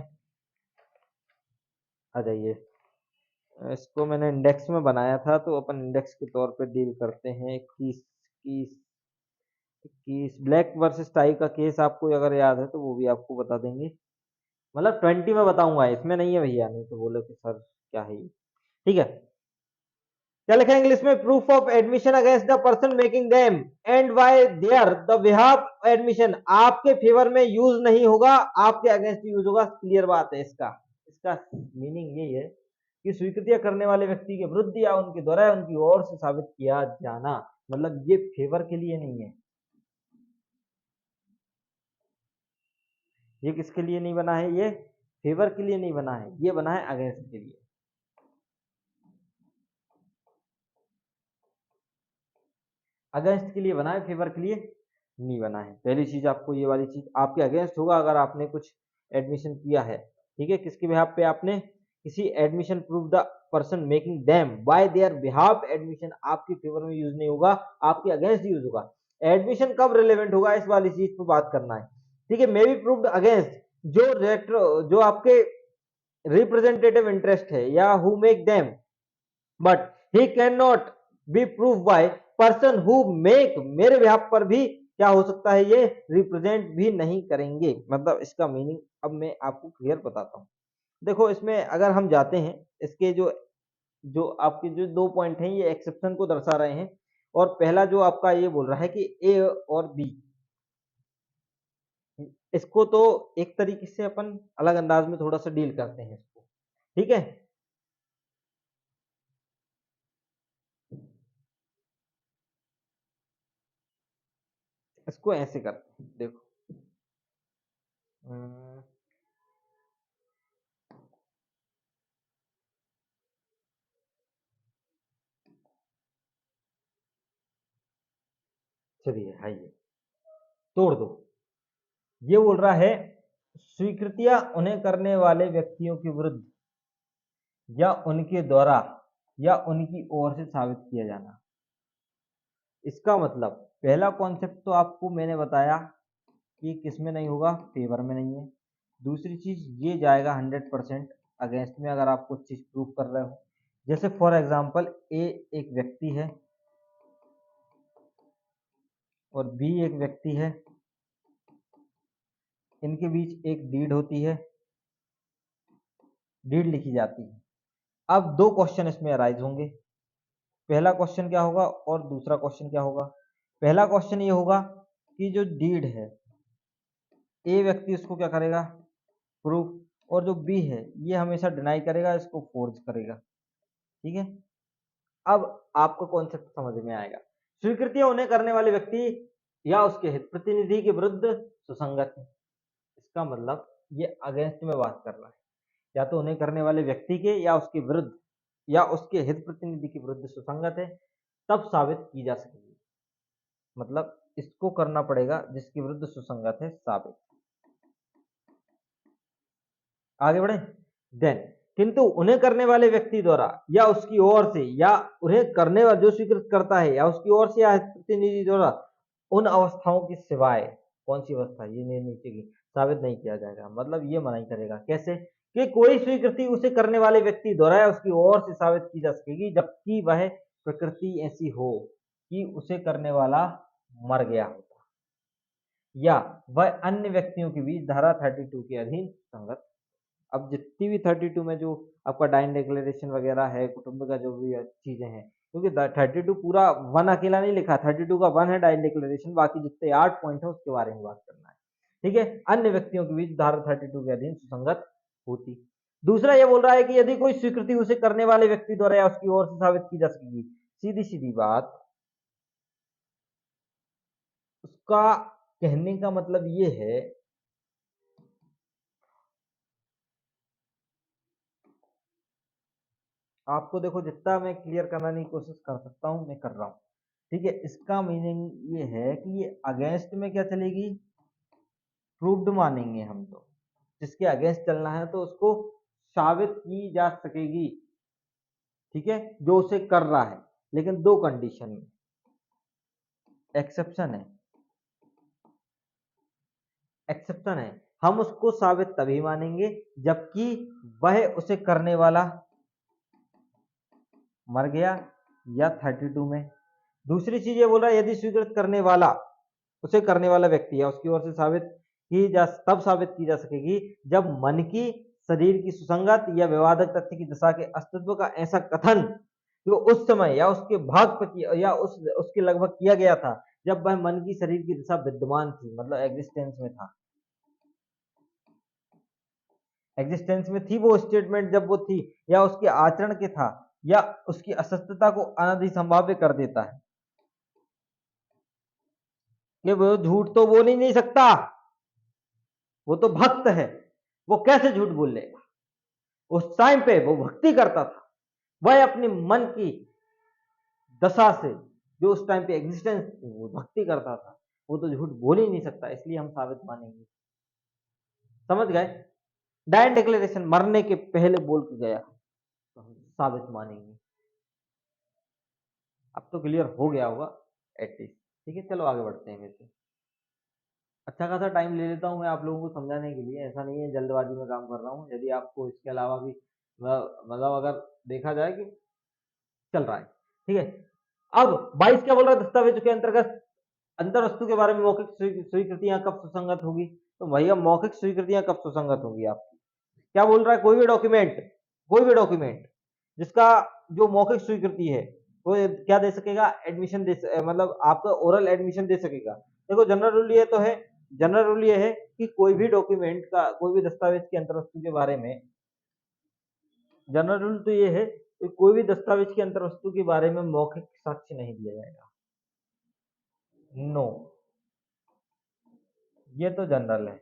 आ जाइए, इसको मैंने इंडेक्स में बनाया था, तो अपन इंडेक्स के तौर पे डील करते हैं। किस ब्लैक वर्सेस टाई का केस आपको अगर याद है तो वो भी आपको बता देंगे, मतलब 20 में बताऊंगा, इसमें नहीं है भैया, नहीं तो बोलो कि सर क्या है ये। ठीक है, क्या लिखा है इंग्लिश में? Proof of admission against the person making them and bye there the behalf admission आपके फेवर में यूज नहीं होगा, आपके अगेंस्ट यूज होगा। क्लियर बात है। इसका इसका मीनिंग ये है कि स्वीकृतियां करने वाले व्यक्ति के विरुद्ध या उनके द्वारा उनकी ओर से साबित किया जाना, मतलब ये फेवर के लिए नहीं है। ये किसके लिए नहीं बना है? ये फेवर के लिए नहीं बना है, ये बना है अगेंस्ट के लिए। अगेंस्ट के लिए बना है, फेवर के लिए नहीं बना है। पहली चीज आपको ये वाली चीज आपके अगेंस्ट होगा अगर आपने कुछ एडमिशन किया है, ठीक है, किसके बिहाफ पे आपने किसी admission proof the person making them by their behalf admission आपके फेवर में यूज नहीं होगा, आपके अगेंस्ट यूज होगा। एडमिशन कब रिलेवेंट होगा इस वाली चीज पर बात करना है, ठीक है। मे बी प्रूव्ड अगेंस्ट जो डायरेक्टर जो आपके रिप्रेजेंटेटिव इंटरेस्ट है या who make them but he can not be prove by person who make मेरे बिहाफ पर भी क्या हो सकता है, ये रिप्रेजेंट भी नहीं करेंगे। मतलब इसका मीनिंग अब मैं आपको क्लियर बताता हूं। देखो इसमें अगर हम जाते हैं, इसके जो जो आपके जो दो पॉइंट हैं ये एक्सेप्शन को दर्शा रहे हैं, और पहला जो आपका ये बोल रहा है कि ए और बी, इसको तो एक तरीके से अपन अलग अंदाज में थोड़ा सा डील करते हैं इसको, ठीक है। इसको ऐसे करते हैं, देखो अम, चलिए आइए तोड़ दो। ये बोल रहा है स्वीकृतियां उन्हें करने वाले व्यक्तियों के विरुद्ध या उनके द्वारा या उनकी ओर से साबित किया जाना। इसका मतलब पहला कॉन्सेप्ट तो आपको मैंने बताया कि किस में नहीं होगा, फेवर में नहीं है। दूसरी चीज ये जाएगा 100% अगेंस्ट में अगर आप कुछ चीज प्रूव कर रहे हो। जैसे फॉर एग्जांपल ए एक व्यक्ति है और बी एक व्यक्ति है, इनके बीच एक डीड होती है, डीड लिखी जाती है। अब दो क्वेश्चन इसमें अराइज होंगे। पहला क्वेश्चन क्या होगा और दूसरा क्वेश्चन क्या होगा? पहला क्वेश्चन ये होगा कि जो डीड है ए व्यक्ति उसको क्या करेगा, प्रूफ, और जो बी है ये हमेशा डिनाई करेगा, इसको फोर्ज करेगा, ठीक है। अब आपको कॉन्सेप्ट समझ में आएगा। स्वीकृतियां उन्हें करने वाले व्यक्ति या उसके हित प्रतिनिधि के विरुद्ध सुसंगत है। इसका मतलब ये अगेंस्ट में बात कर रहा है, या तो उन्हें करने वाले व्यक्ति के या उसके विरुद्ध या उसके हित प्रतिनिधि के विरुद्ध सुसंगत है, तब साबित की जा सकेगी। मतलब इसको करना पड़ेगा जिसके विरुद्ध सुसंगत है साबित। आगे बढ़े। देन किंतु उन्हें करने वाले व्यक्ति द्वारा या उसकी ओर से या उन्हें करने वाला जो स्वीकृत करता है या उसकी ओर से या प्रतिनिधि द्वारा उन अवस्थाओं की सिवाय, कौन सी अवस्था, ये नीचे की, साबित नहीं किया जाएगा। मतलब ये मना ही करेगा। कैसे? कि कोई स्वीकृति उसे करने वाले व्यक्ति द्वारा या उसकी ओर से साबित की जा सकेगी जबकि वह प्रकृति ऐसी हो कि उसे करने वाला मर गया होता या वह अन्य व्यक्तियों के बीच धारा 32 के अधीन संगत। अब जितनी भी 32 में जो आपका डाइन डिक्लेरेशन वगैरह है, कुटुंब का जो भी चीजें हैं, क्योंकि 32 पूरा वन अकेला नहीं लिखा, 32 का वन है डाइन डिक्लेरेशन, बाकी जितने 8 पॉइंट है उसके बारे में बात करना है, ठीक है। अन्य व्यक्तियों के बीच धारा 32 के अधीन सुसंगत होती। दूसरा ये बोल रहा है कि यदि कोई स्वीकृति उसे करने वाले व्यक्ति द्वारा या उसकी ओर से साबित की जा सकेगी, सीधी सीधी बात, उसका कहने का मतलब ये है, आपको देखो जितना मैं क्लियर करने की कोशिश कर सकता हूं मैं कर रहा हूं, ठीक है। इसका मीनिंग ये है कि ये अगेंस्ट में क्या चलेगी, प्रूव्ड मानेंगे हम तो, जिसके अगेंस्ट चलना है तो उसको साबित की जा सकेगी, ठीक है, जो उसे कर रहा है, लेकिन दो कंडीशन में एक्सेप्शन है। एक्सेप्शन है, हम उसको साबित तभी मानेंगे जबकि वह उसे करने वाला मर गया या 32 में। दूसरी चीज ये बोल रहा है यदि स्वीकृत करने वाला उसे करने वाला व्यक्ति है उसकी ओर से साबित की जा तब साबित की जा सकेगी जब मन की, शरीर की सुसंगत या विवादक तथ्य की दशा के अस्तित्व का ऐसा कथन जो उस समय या उसके भाग पर या उसके लगभग किया गया था जब वह मन की शरीर की दिशा विद्यमान थी, मतलब एग्जिस्टेंस में था, एग्जिस्टेंस में थी वो स्टेटमेंट जब वो थी, या उसके आचरण के था, या उसकी असत्यता को अनधिसंभाव्य कर देता है कि वो झूठ तो बोल ही नहीं सकता, वो तो भक्त है, वो कैसे झूठ बोल लेगा। उस टाइम पे वो भक्ति करता था, वह अपने मन की दशा से जो उस टाइम पे एग्जिस्टेंस थी वो भक्ति करता था, वो तो झूठ बोल ही नहीं सकता, इसलिए हम साबित मानेंगे। समझ गए? डायरेक्ट डिक्लेरेशन मरने के पहले बोल के गया तो हम साबित मानेंगे। अब तो क्लियर हो गया होगा एटलीस्ट। ठीक है, चलो आगे बढ़ते हैं। वैसे अच्छा खासा टाइम ले लेता हूँ मैं आप लोगों को समझाने के लिए, ऐसा नहीं है जल्दबाजी में काम कर रहा हूँ। यदि आपको इसके अलावा भी मतलब अगर देखा जाए कि चल रहा है, ठीक है। अब 22 क्या बोल रहा है, दस्तावेजों के अंतर्गत अंतर वस्तु के बारे में मौखिक स्वीकृतियां कब सुसंगत होगी। तो भैया मौखिक स्वीकृतियां कब सुसंगत होगी आपकी, क्या बोल रहा है, कोई भी डॉक्यूमेंट जिसका जो मौखिक स्वीकृति है वो क्या दे सकेगा, एडमिशन मतलब आपका ओरल एडमिशन दे सकेगा। देखो जनरल रूल ये तो है, जनरल रूल ये है कि कोई भी डॉक्यूमेंट का, कोई भी दस्तावेज के अंतर्वस्तु के बारे में, जनरल रूल तो ये है कि कोई भी दस्तावेज के अंतर्वस्तु के बारे में मौखिक साक्ष्य नहीं दिया जाएगा। नो, ये तो जनरल है।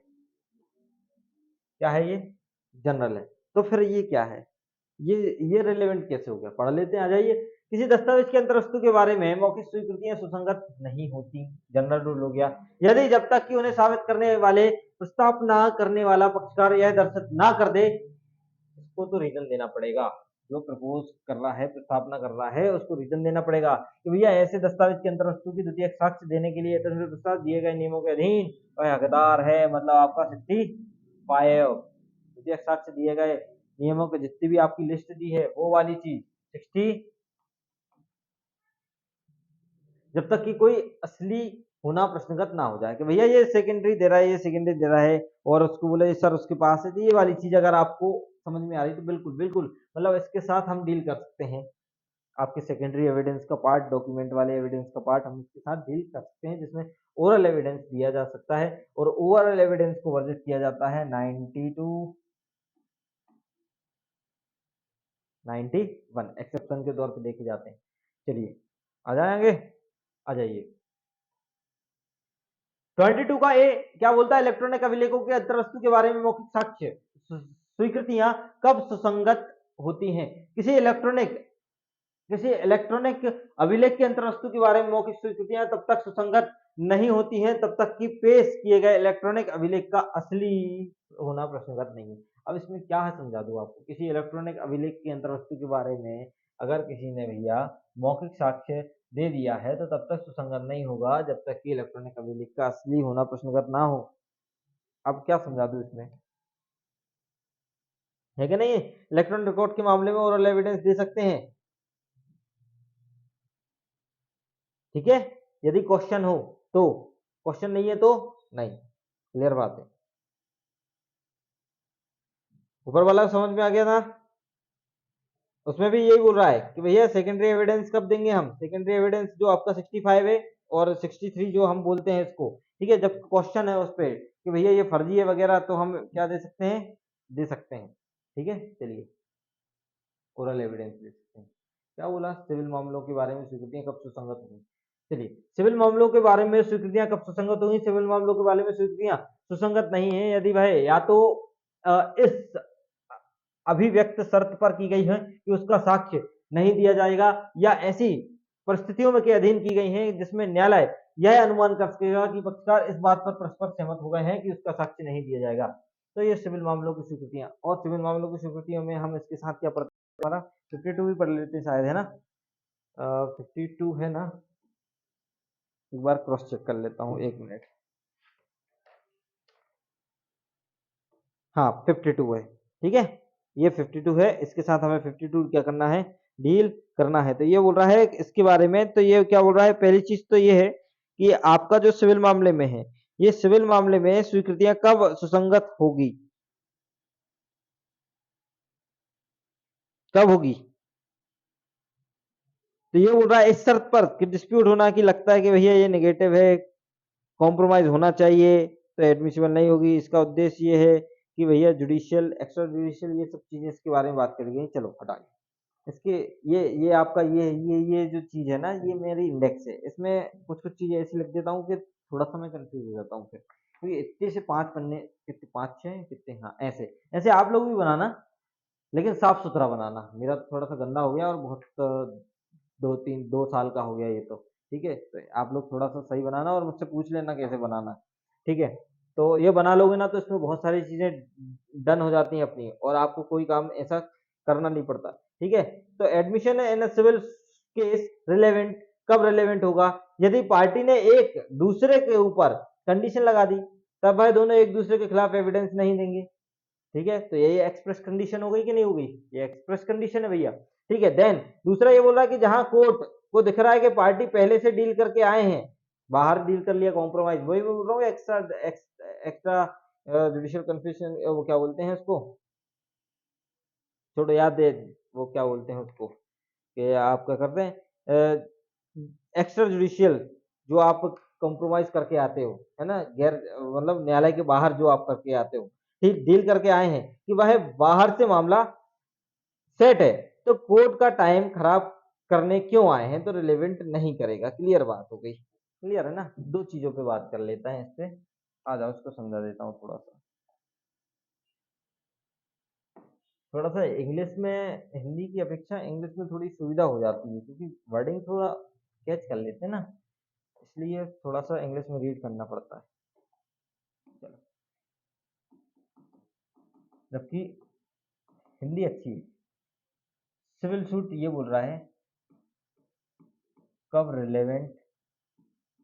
क्या है ये, जनरल है। तो फिर ये क्या है, ये रिलेवेंट कैसे हो गया, पढ़ लेते हैं, आ जाइए। किसी दस्तावेज के अंतर्वस्तु के बारे में मौखिक स्वीकृतियां सुसंगत नहीं होती, जनरल रूल हो गया। यदि जब तक कि उन्हें साबित करने वाले प्रस्तावना करने वाला पक्षकार यह दर्शित ना कर दे, इसको तो रीजन देना पड़ेगा। जो प्रपोज कर रहा है, प्रस्तावना कर रहा है, उसको रीजन देना पड़ेगा कि भैया ऐसे दस्तावेज के अंतर्वस्तु की द्वितीय साक्ष्य देने के लिए प्रस्ताव दिए गए नियमों के अधीन वह हकदार है, मतलब आपका 65 द्वितीय साक्ष्य दिए गए नियमों के जितनी भी आपकी लिस्ट दी है वो वाली चीज 60, जब तक कि कोई असली होना प्रश्नगत ना हो जाए कि भैया ये सेकेंडरी दे रहा है, ये सेकेंडरी दे रहा है, और उसको बोले सर उसके पास है, तो ये वाली चीज अगर आपको समझ में आ रही तो बिल्कुल बिल्कुल मतलब इसके साथ हम डील कर सकते हैं। आपके सेकेंडरी एविडेंस का पार्ट, डॉक्यूमेंट वाले एविडेंस का पार्ट हम इसके साथ डील कर सकते हैं, जिसमें ओरल एविडेंस दिया जा सकता है, और ओरल एविडेंस को वर्जित किया जाता है 91 एक्सेप्शन के तौर पे देखे जाते हैं। चलिए आ जाएंगे, आ जाइए। 22 का ए क्या बोलता है, इलेक्ट्रॉनिक अभिलेखों के अंतर्वस्तु के बारे में मौखिक साक्ष्य स्वीकृतियां कब सुसंगत होती हैं। किसी इलेक्ट्रॉनिक अभिलेख के अंतर्वस्तु के बारे में मौखिक स्वीकृतियां तब तक सुसंगत नहीं होती हैं तब तक कि पेश किए गए इलेक्ट्रॉनिक अभिलेख का असली होना प्रश्नगत नहीं है। अब इसमें क्या है समझा दूं आपको, किसी इलेक्ट्रॉनिक अभिलेख की अंतर्वस्तु के बारे में अगर किसी ने भैया मौखिक साक्ष्य दे दिया है तो तब तक सुसंगत नहीं होगा जब तक कि इलेक्ट्रॉनिक अभिलेख का असली होना प्रश्नगत ना हो। अब क्या समझा दूं इसमें, है कि नहीं, इलेक्ट्रॉनिक रिकॉर्ड के मामले में ओरल एविडेंस दे सकते हैं, ठीक है, यदि क्वेश्चन हो तो, क्वेश्चन नहीं है तो नहीं। क्लियर बात है, ऊपर वाला समझ में आ गया था। उसमें भी यही बोल रहा है कि भैया सेकेंडरी एविडेंस कब देंगे हम, सेकेंडरी एविडेंस जो आपका 65 है और 63 जो हम बोलते हैं इसको, ठीक है, जब क्वेश्चन है उस पर कि भैया ये फर्जी है वगैरह तो हम क्या दे सकते हैं, दे सकते हैं। ठीक है, चलिए ओरल एविडेंस दे सकते हैं। क्या बोला, सिविल मामलों के बारे में स्वीकृतियां कब सुसंगत होंगी। चलिए सिविल मामलों के बारे में स्वीकृतियां कब सुसंगत होंगी, सिविल मामलों के बारे में स्वीकृतियां सुसंगत नहीं है यदि वह या तो इस अभिव्यक्त शर्त पर की गई है कि उसका साक्ष्य नहीं दिया जाएगा, या ऐसी परिस्थितियों में के अधीन की गई है जिसमें न्यायालय यह अनुमान कर सकेगा कि पक्षकार इस बात पर परस्पर सहमत हो गए हैं कि उसका साक्ष्य नहीं दिया जाएगा। तो ये सिविल मामलों की स्वीकृतियां, और सिविल मामलों की स्वीकृतियों में हम इसके साथ क्या पढ़ते हैं, 52 भी पढ़ लेते हैं शायद, है ना, 52 है ना, एक बार क्रॉस चेक कर लेता हूँ, एक मिनट। हाँ 52 है, ठीक है, ये 52 है, इसके साथ हमें 52 क्या करना है, डील करना है। तो ये बोल रहा है इसके बारे में, तो ये क्या बोल रहा है, पहली चीज तो ये है कि आपका जो सिविल मामले में है, ये सिविल मामले में स्वीकृतियां कब सुसंगत होगी, कब होगी, तो ये बोल रहा है इस शर्त पर कि डिस्प्यूट होना कि लगता है कि भैया ये नेगेटिव है, कॉम्प्रोमाइज होना चाहिए, तो एडमिसिबल नहीं होगी। इसका उद्देश्य ये है कि भैया जुडिशियल, एक्स्ट्रा जुडिशियल, ये सब चीजें इसके बारे में बात करी गई। चलो हटाइए इसके, ये आपका ये जो चीज है ना, ये मेरी इंडेक्स है। इसमें कुछ कुछ चीजें ऐसी लिख देता हूँ कि थोड़ा सा मैं कंफ्यूज हो जाता हूँ फिर, क्योंकि इतने से 5 पन्ने, कितने 5 6 कितने, हाँ ऐसे ऐसे आप लोग भी बनाना, लेकिन साफ सुथरा बनाना। मेरा तो थोड़ा सा गंदा हो गया और बहुत 2 साल का हो गया ये तो। ठीक है, तो आप लोग थोड़ा सा सही बनाना और मुझसे पूछ लेना कैसे बनाना। ठीक है, तो ये बना लोगे ना तो इसमें बहुत सारी चीजें डन हो जाती हैं अपनी, और आपको कोई काम ऐसा करना नहीं पड़ता। ठीक है, तो admission in civil case relevant कब रिलेवेंट होगा? यदि पार्टी ने एक दूसरे के ऊपर कंडीशन लगा दी, तब भाई दोनों एक दूसरे के खिलाफ एविडेंस नहीं देंगे। ठीक है, तो ये एक्सप्रेस कंडीशन हो गई कि नहीं हो गई? ये एक्सप्रेस कंडीशन है भैया। ठीक है, देन दूसरा ये बोल रहा है कि जहां कोर्ट को दिख रहा है कि पार्टी पहले से डील करके आए हैं, बाहर डील कर लिया, कॉम्प्रोमाइज, वही मैं बोल रहा हूँ, एक्स्ट्रा एक्स्ट्रा जुडिशियल कन्फ्यूजन, वो क्या बोलते हैं उसको, छोड़ो याद है, वो क्या बोलते हैं उसको, कि आप क्या करते हैं, एक्स्ट्रा जुडिशियल, जो आप कॉम्प्रोमाइज करके आते हो, है ना, गैर मतलब न्यायालय के बाहर जो आप करके आते हो, ठीक, डील करके आए हैं, कि वह बाहर से मामला सेट है, तो कोर्ट का टाइम खराब करने क्यों आए हैं, तो रिलेवेंट नहीं करेगा। क्लियर बात हो गई? क्लियर है ना? दो चीजों पे बात कर लेता है इस पे। आ जाओ, उसको समझा देता हूँ थोड़ा सा। थोड़ा सा इंग्लिश में, हिंदी की अपेक्षा इंग्लिश में थोड़ी सुविधा हो जाती है, क्योंकि वर्डिंग थोड़ा कैच कर लेते हैं ना, इसलिए थोड़ा सा इंग्लिश में रीड करना पड़ता है। चलो, जबकि हिंदी अच्छी है। सिविल सूट ये बोल रहा है कब रिलेवेंट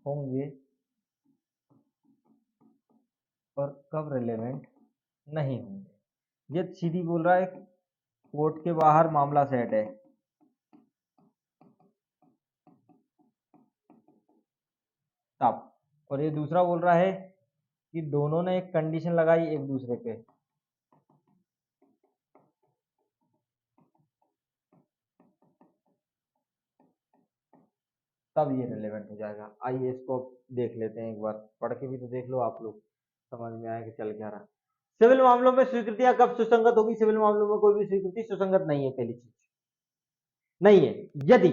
होंगे और कब रिलेवेंट नहीं होंगे। ये सीधी बोल रहा है कोर्ट के बाहर मामला सेट है, तब। और ये दूसरा बोल रहा है कि दोनों ने एक कंडीशन लगाई एक दूसरे पे, तब ये रिलेवेंट हो जाएगा। आइए इसको देख लेते हैं, एक बार पढ़ के भी तो देख लो आप लोग, समझ में आया कि चल क्या रहा। सिविल मामलों में स्वीकृतियां कब सुसंगत होगी? सिविल मामलों में कोई भी स्वीकृति सुसंगत नहीं है, पहली चीज नहीं है। यदि,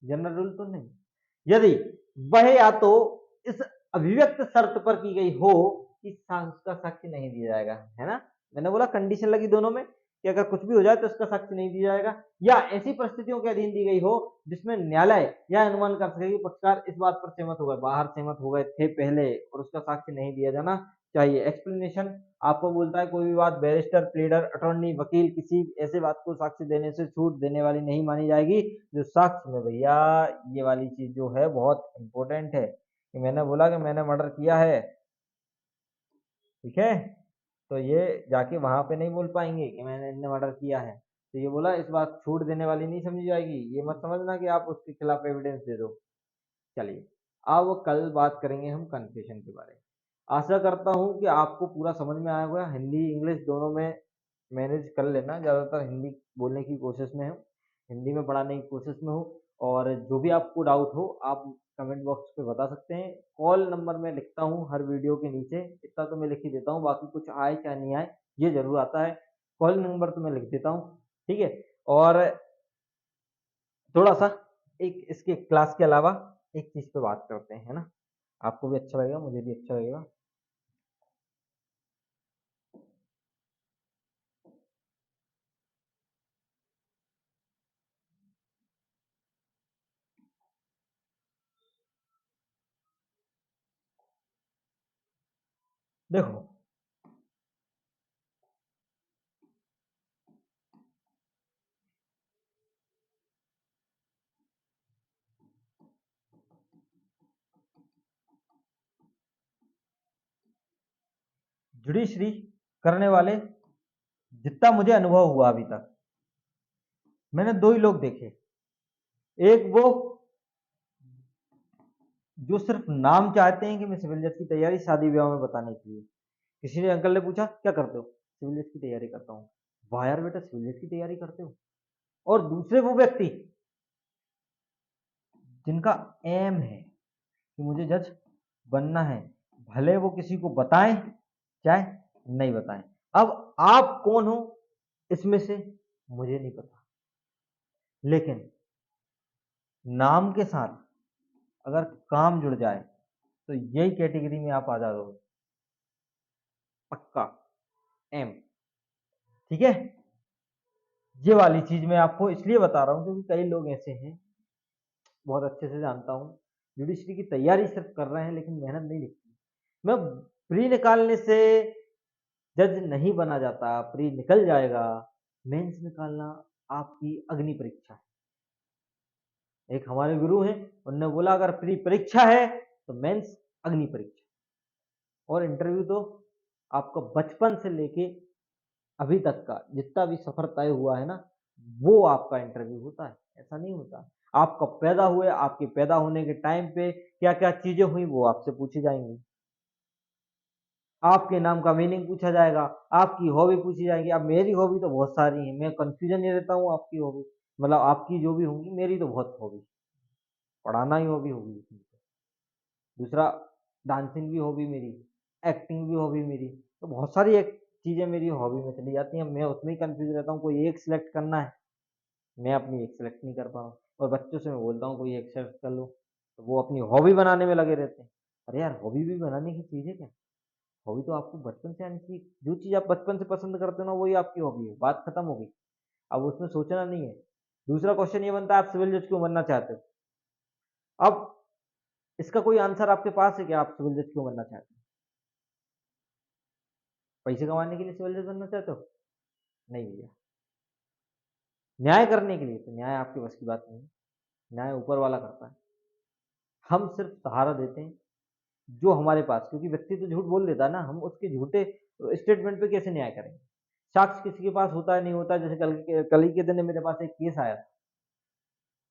जनरल रूल तो नहीं, यदि वह या तो इस अभिव्यक्त शर्त पर की गई हो कि उसका साक्ष्य नहीं दिया जाएगा, है ना, मैंने बोला कंडीशन लगी दोनों में कि अगर कुछ भी हो जाए तो उसका साक्ष्य नहीं दिया जाएगा, या ऐसी परिस्थितियों के अधीन दी गई हो जिसमें न्यायालय यह अनुमान कर सके कि पक्षकार इस बात पर सहमत हो गए, बाहर सहमत हो गए थे पहले, और उसका साक्ष्य नहीं दिया जाना चाहिए। एक्सप्लेनेशन आपको बोलता है कोई भी बात बैरिस्टर, प्लीडर, अटॉर्नी, वकील किसी ऐसे बात को साक्ष्य देने से छूट देने वाली नहीं मानी जाएगी। जो साक्ष्य में भैया, ये वाली चीज जो है बहुत इंपॉर्टेंट है, कि मैंने बोला कि मैंने मर्डर किया है, ठीक है, तो ये जाके वहां पे नहीं बोल पाएंगे कि मैंने मर्डर किया है। तो ये बोला इस बात छूट देने वाली नहीं समझी जाएगी, ये मत समझना कि आप उसके खिलाफ एविडेंस दे दो। चलिए, अब कल बात करेंगे हम कन्फेशन के बारे में। आशा करता हूँ कि आपको पूरा समझ में आया होगा। हिंदी इंग्लिश दोनों में मैनेज कर लेना, ज़्यादातर हिंदी बोलने की कोशिश में हूँ, हिंदी में पढ़ाने की कोशिश में हूँ। और जो भी आपको डाउट हो आप कमेंट बॉक्स पे बता सकते हैं। कॉल नंबर मैं लिखता हूँ हर वीडियो के नीचे, इतना तो मैं लिख ही देता हूँ, बाकी कुछ आए क्या नहीं आए ये जरूर आता है। कॉल नंबर तो मैं लिख देता हूँ, ठीक है। और थोड़ा सा एक इसके क्लास के अलावा एक चीज पे बात करते हैं, है ना, आपको भी अच्छा लगेगा, मुझे भी अच्छा लगेगा। देखो, जुडिशरी करने वाले, जितना मुझे अनुभव हुआ अभी तक, मैंने दो ही लोग देखे। एक वो जो सिर्फ नाम चाहते हैं कि मैं सिविल जज की तैयारी शादी ब्याह में बताने के लिए। किसी ने अंकल ने पूछा क्या करते हो, सिविल जज की तैयारी करता हूँ। वाह यार बेटा, सिविल जज की तैयारी करते हो। और दूसरे वो व्यक्ति जिनका एम है कि मुझे जज बनना है, भले वो किसी को बताएं चाहे नहीं बताएं। अब आप कौन हो इसमें से मुझे नहीं पता, लेकिन नाम के साथ अगर काम जुड़ जाए तो यही कैटेगरी में आप आ जाओगे, पक्का एम। ठीक है, ये वाली चीज मैं आपको इसलिए बता रहा हूं क्योंकि कई लोग ऐसे हैं, बहुत अच्छे से जानता हूं, जुडिशरी की तैयारी सिर्फ कर रहे हैं लेकिन मेहनत नहीं लिखती। मैं प्री निकालने से जज नहीं बना जाता, प्री निकल जाएगा। मेंस निकालना आपकी अग्नि परीक्षा है। एक हमारे गुरु हैं, उन्होंने बोला अगर प्री परीक्षा है तो मेंस अग्नि परीक्षा। और इंटरव्यू तो आपका बचपन से लेके अभी तक का जितना भी सफर तय हुआ है ना, वो आपका इंटरव्यू होता है, ऐसा नहीं होता। आप कब पैदा हुए, आपके पैदा होने के टाइम पे क्या क्या चीजें हुई वो आपसे पूछी जाएंगी, आपके नाम का मीनिंग पूछा जाएगा, आपकी हॉबी पूछी जाएगी। अब मेरी हॉबी तो बहुत सारी है, मैं कंफ्यूजन नहीं रहता हूँ आपकी हॉबी, मतलब आपकी जो भी होंगी, मेरी तो बहुत हॉबी, पढ़ाना ही हॉबी होगी इसमें। दूसरा, डांसिंग भी हॉबी मेरी, एक्टिंग भी हॉबी मेरी, तो बहुत सारी एक चीजें मेरी हॉबी में चली जाती हैं। मैं उसमें ही कंफ्यूज रहता हूँ, कोई एक सिलेक्ट करना है, मैं अपनी एक सेलेक्ट नहीं कर पा रहा हूँ। और बच्चों से मैं बोलता हूँ कोई एक सेलेक्ट कर लो, तो वो अपनी हॉबी बनाने में लगे रहते हैं। अरे यार, हॉबी भी बनाने की चीज़ है क्या? हॉबी तो आपको बचपन से आनी चाहिए, जो चीज़ आप बचपन से पसंद करते हो ना वही आपकी हॉबी है, बात खत्म हो गई। अब उसमें सोचना नहीं है। दूसरा क्वेश्चन ये बनता है, आप सिविल जज क्यों बनना चाहते हो? अब इसका कोई आंसर आपके पास है क्या? आप सिविल जज क्यों बनना चाहते हो? पैसे कमाने के लिए सिविल जज बनना चाहते हो? नहीं भैया, न्याय करने के लिए। तो न्याय आपके बस की बात नहीं है, न्याय ऊपर वाला करता है, हम सिर्फ सहारा देते हैं जो हमारे पास, क्योंकि व्यक्ति तो झूठ बोल देता है ना, हम उसके झूठे स्टेटमेंट पे कैसे न्याय करेंगे? साक्ष्य किसी के पास होता है नहीं होता। जैसे कल ही के दिन मेरे पास एक केस आया।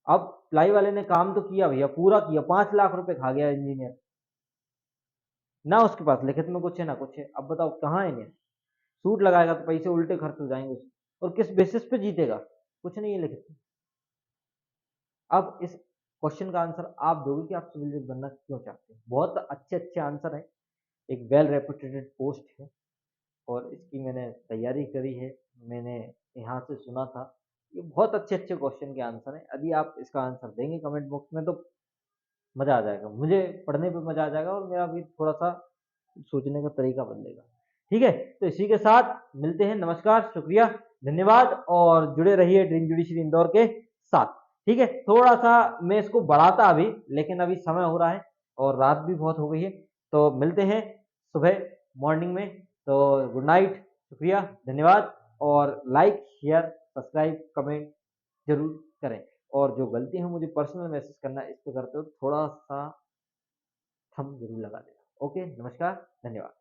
अब प्लाई वाले ने काम तो किया भैया, पूरा किया, 5 लाख रुपए खा गया इंजीनियर, ना उसके पास लिखित में कुछ है ना कुछ है। अब बताओ कहाँ है न्याय? सूट लगाएगा तो पैसे उल्टे खर्च हो जाएंगे उसके, और किस बेसिस पे जीतेगा? कुछ नहीं है लिखित में। अब इस क्वेश्चन का आंसर आप दोगे कि आप सिविल जज बनना क्यों चाहते हैं। बहुत अच्छे अच्छे आंसर है, एक वेल रेपुटेटेड पोस्ट है, और इसकी मैंने तैयारी करी है, मैंने यहाँ से सुना था। ये बहुत अच्छे-अच्छे क्वेश्चन के आंसर हैं। यदि आप इसका आंसर देंगे कमेंट बॉक्स में तो मज़ा आ जाएगा। मुझे पढ़ने पे मज़ा आ जाएगा और मेरा भी थोड़ा-सा सोचने का तरीका बदलेगा। ठीक है? तो इसी के साथ मिलते हैं। नमस्कार, शुक्रिया, धन्यवाद, और जुड़े रहिए ड्रीम जुडिशरी इंदौर के साथ। ठीक है? थोड़ा-सा मैं इसको बढ़ाता अभी, लेकिन अभी समय हो रहा है और रात भी बहुत हो गई है। तो मिलते हैं सुबह मॉर्निंग में। तो गुड नाइट, शुक्रिया, धन्यवाद, और लाइक, शेयर, सब्सक्राइब, कमेंट ज़रूर करें। और जो गलती है मुझे पर्सनल मैसेज करना, इस पे करते हो थोड़ा-सा थंब ज़रूर लगा देना। ओके, नमस्कार, धन्यवाद।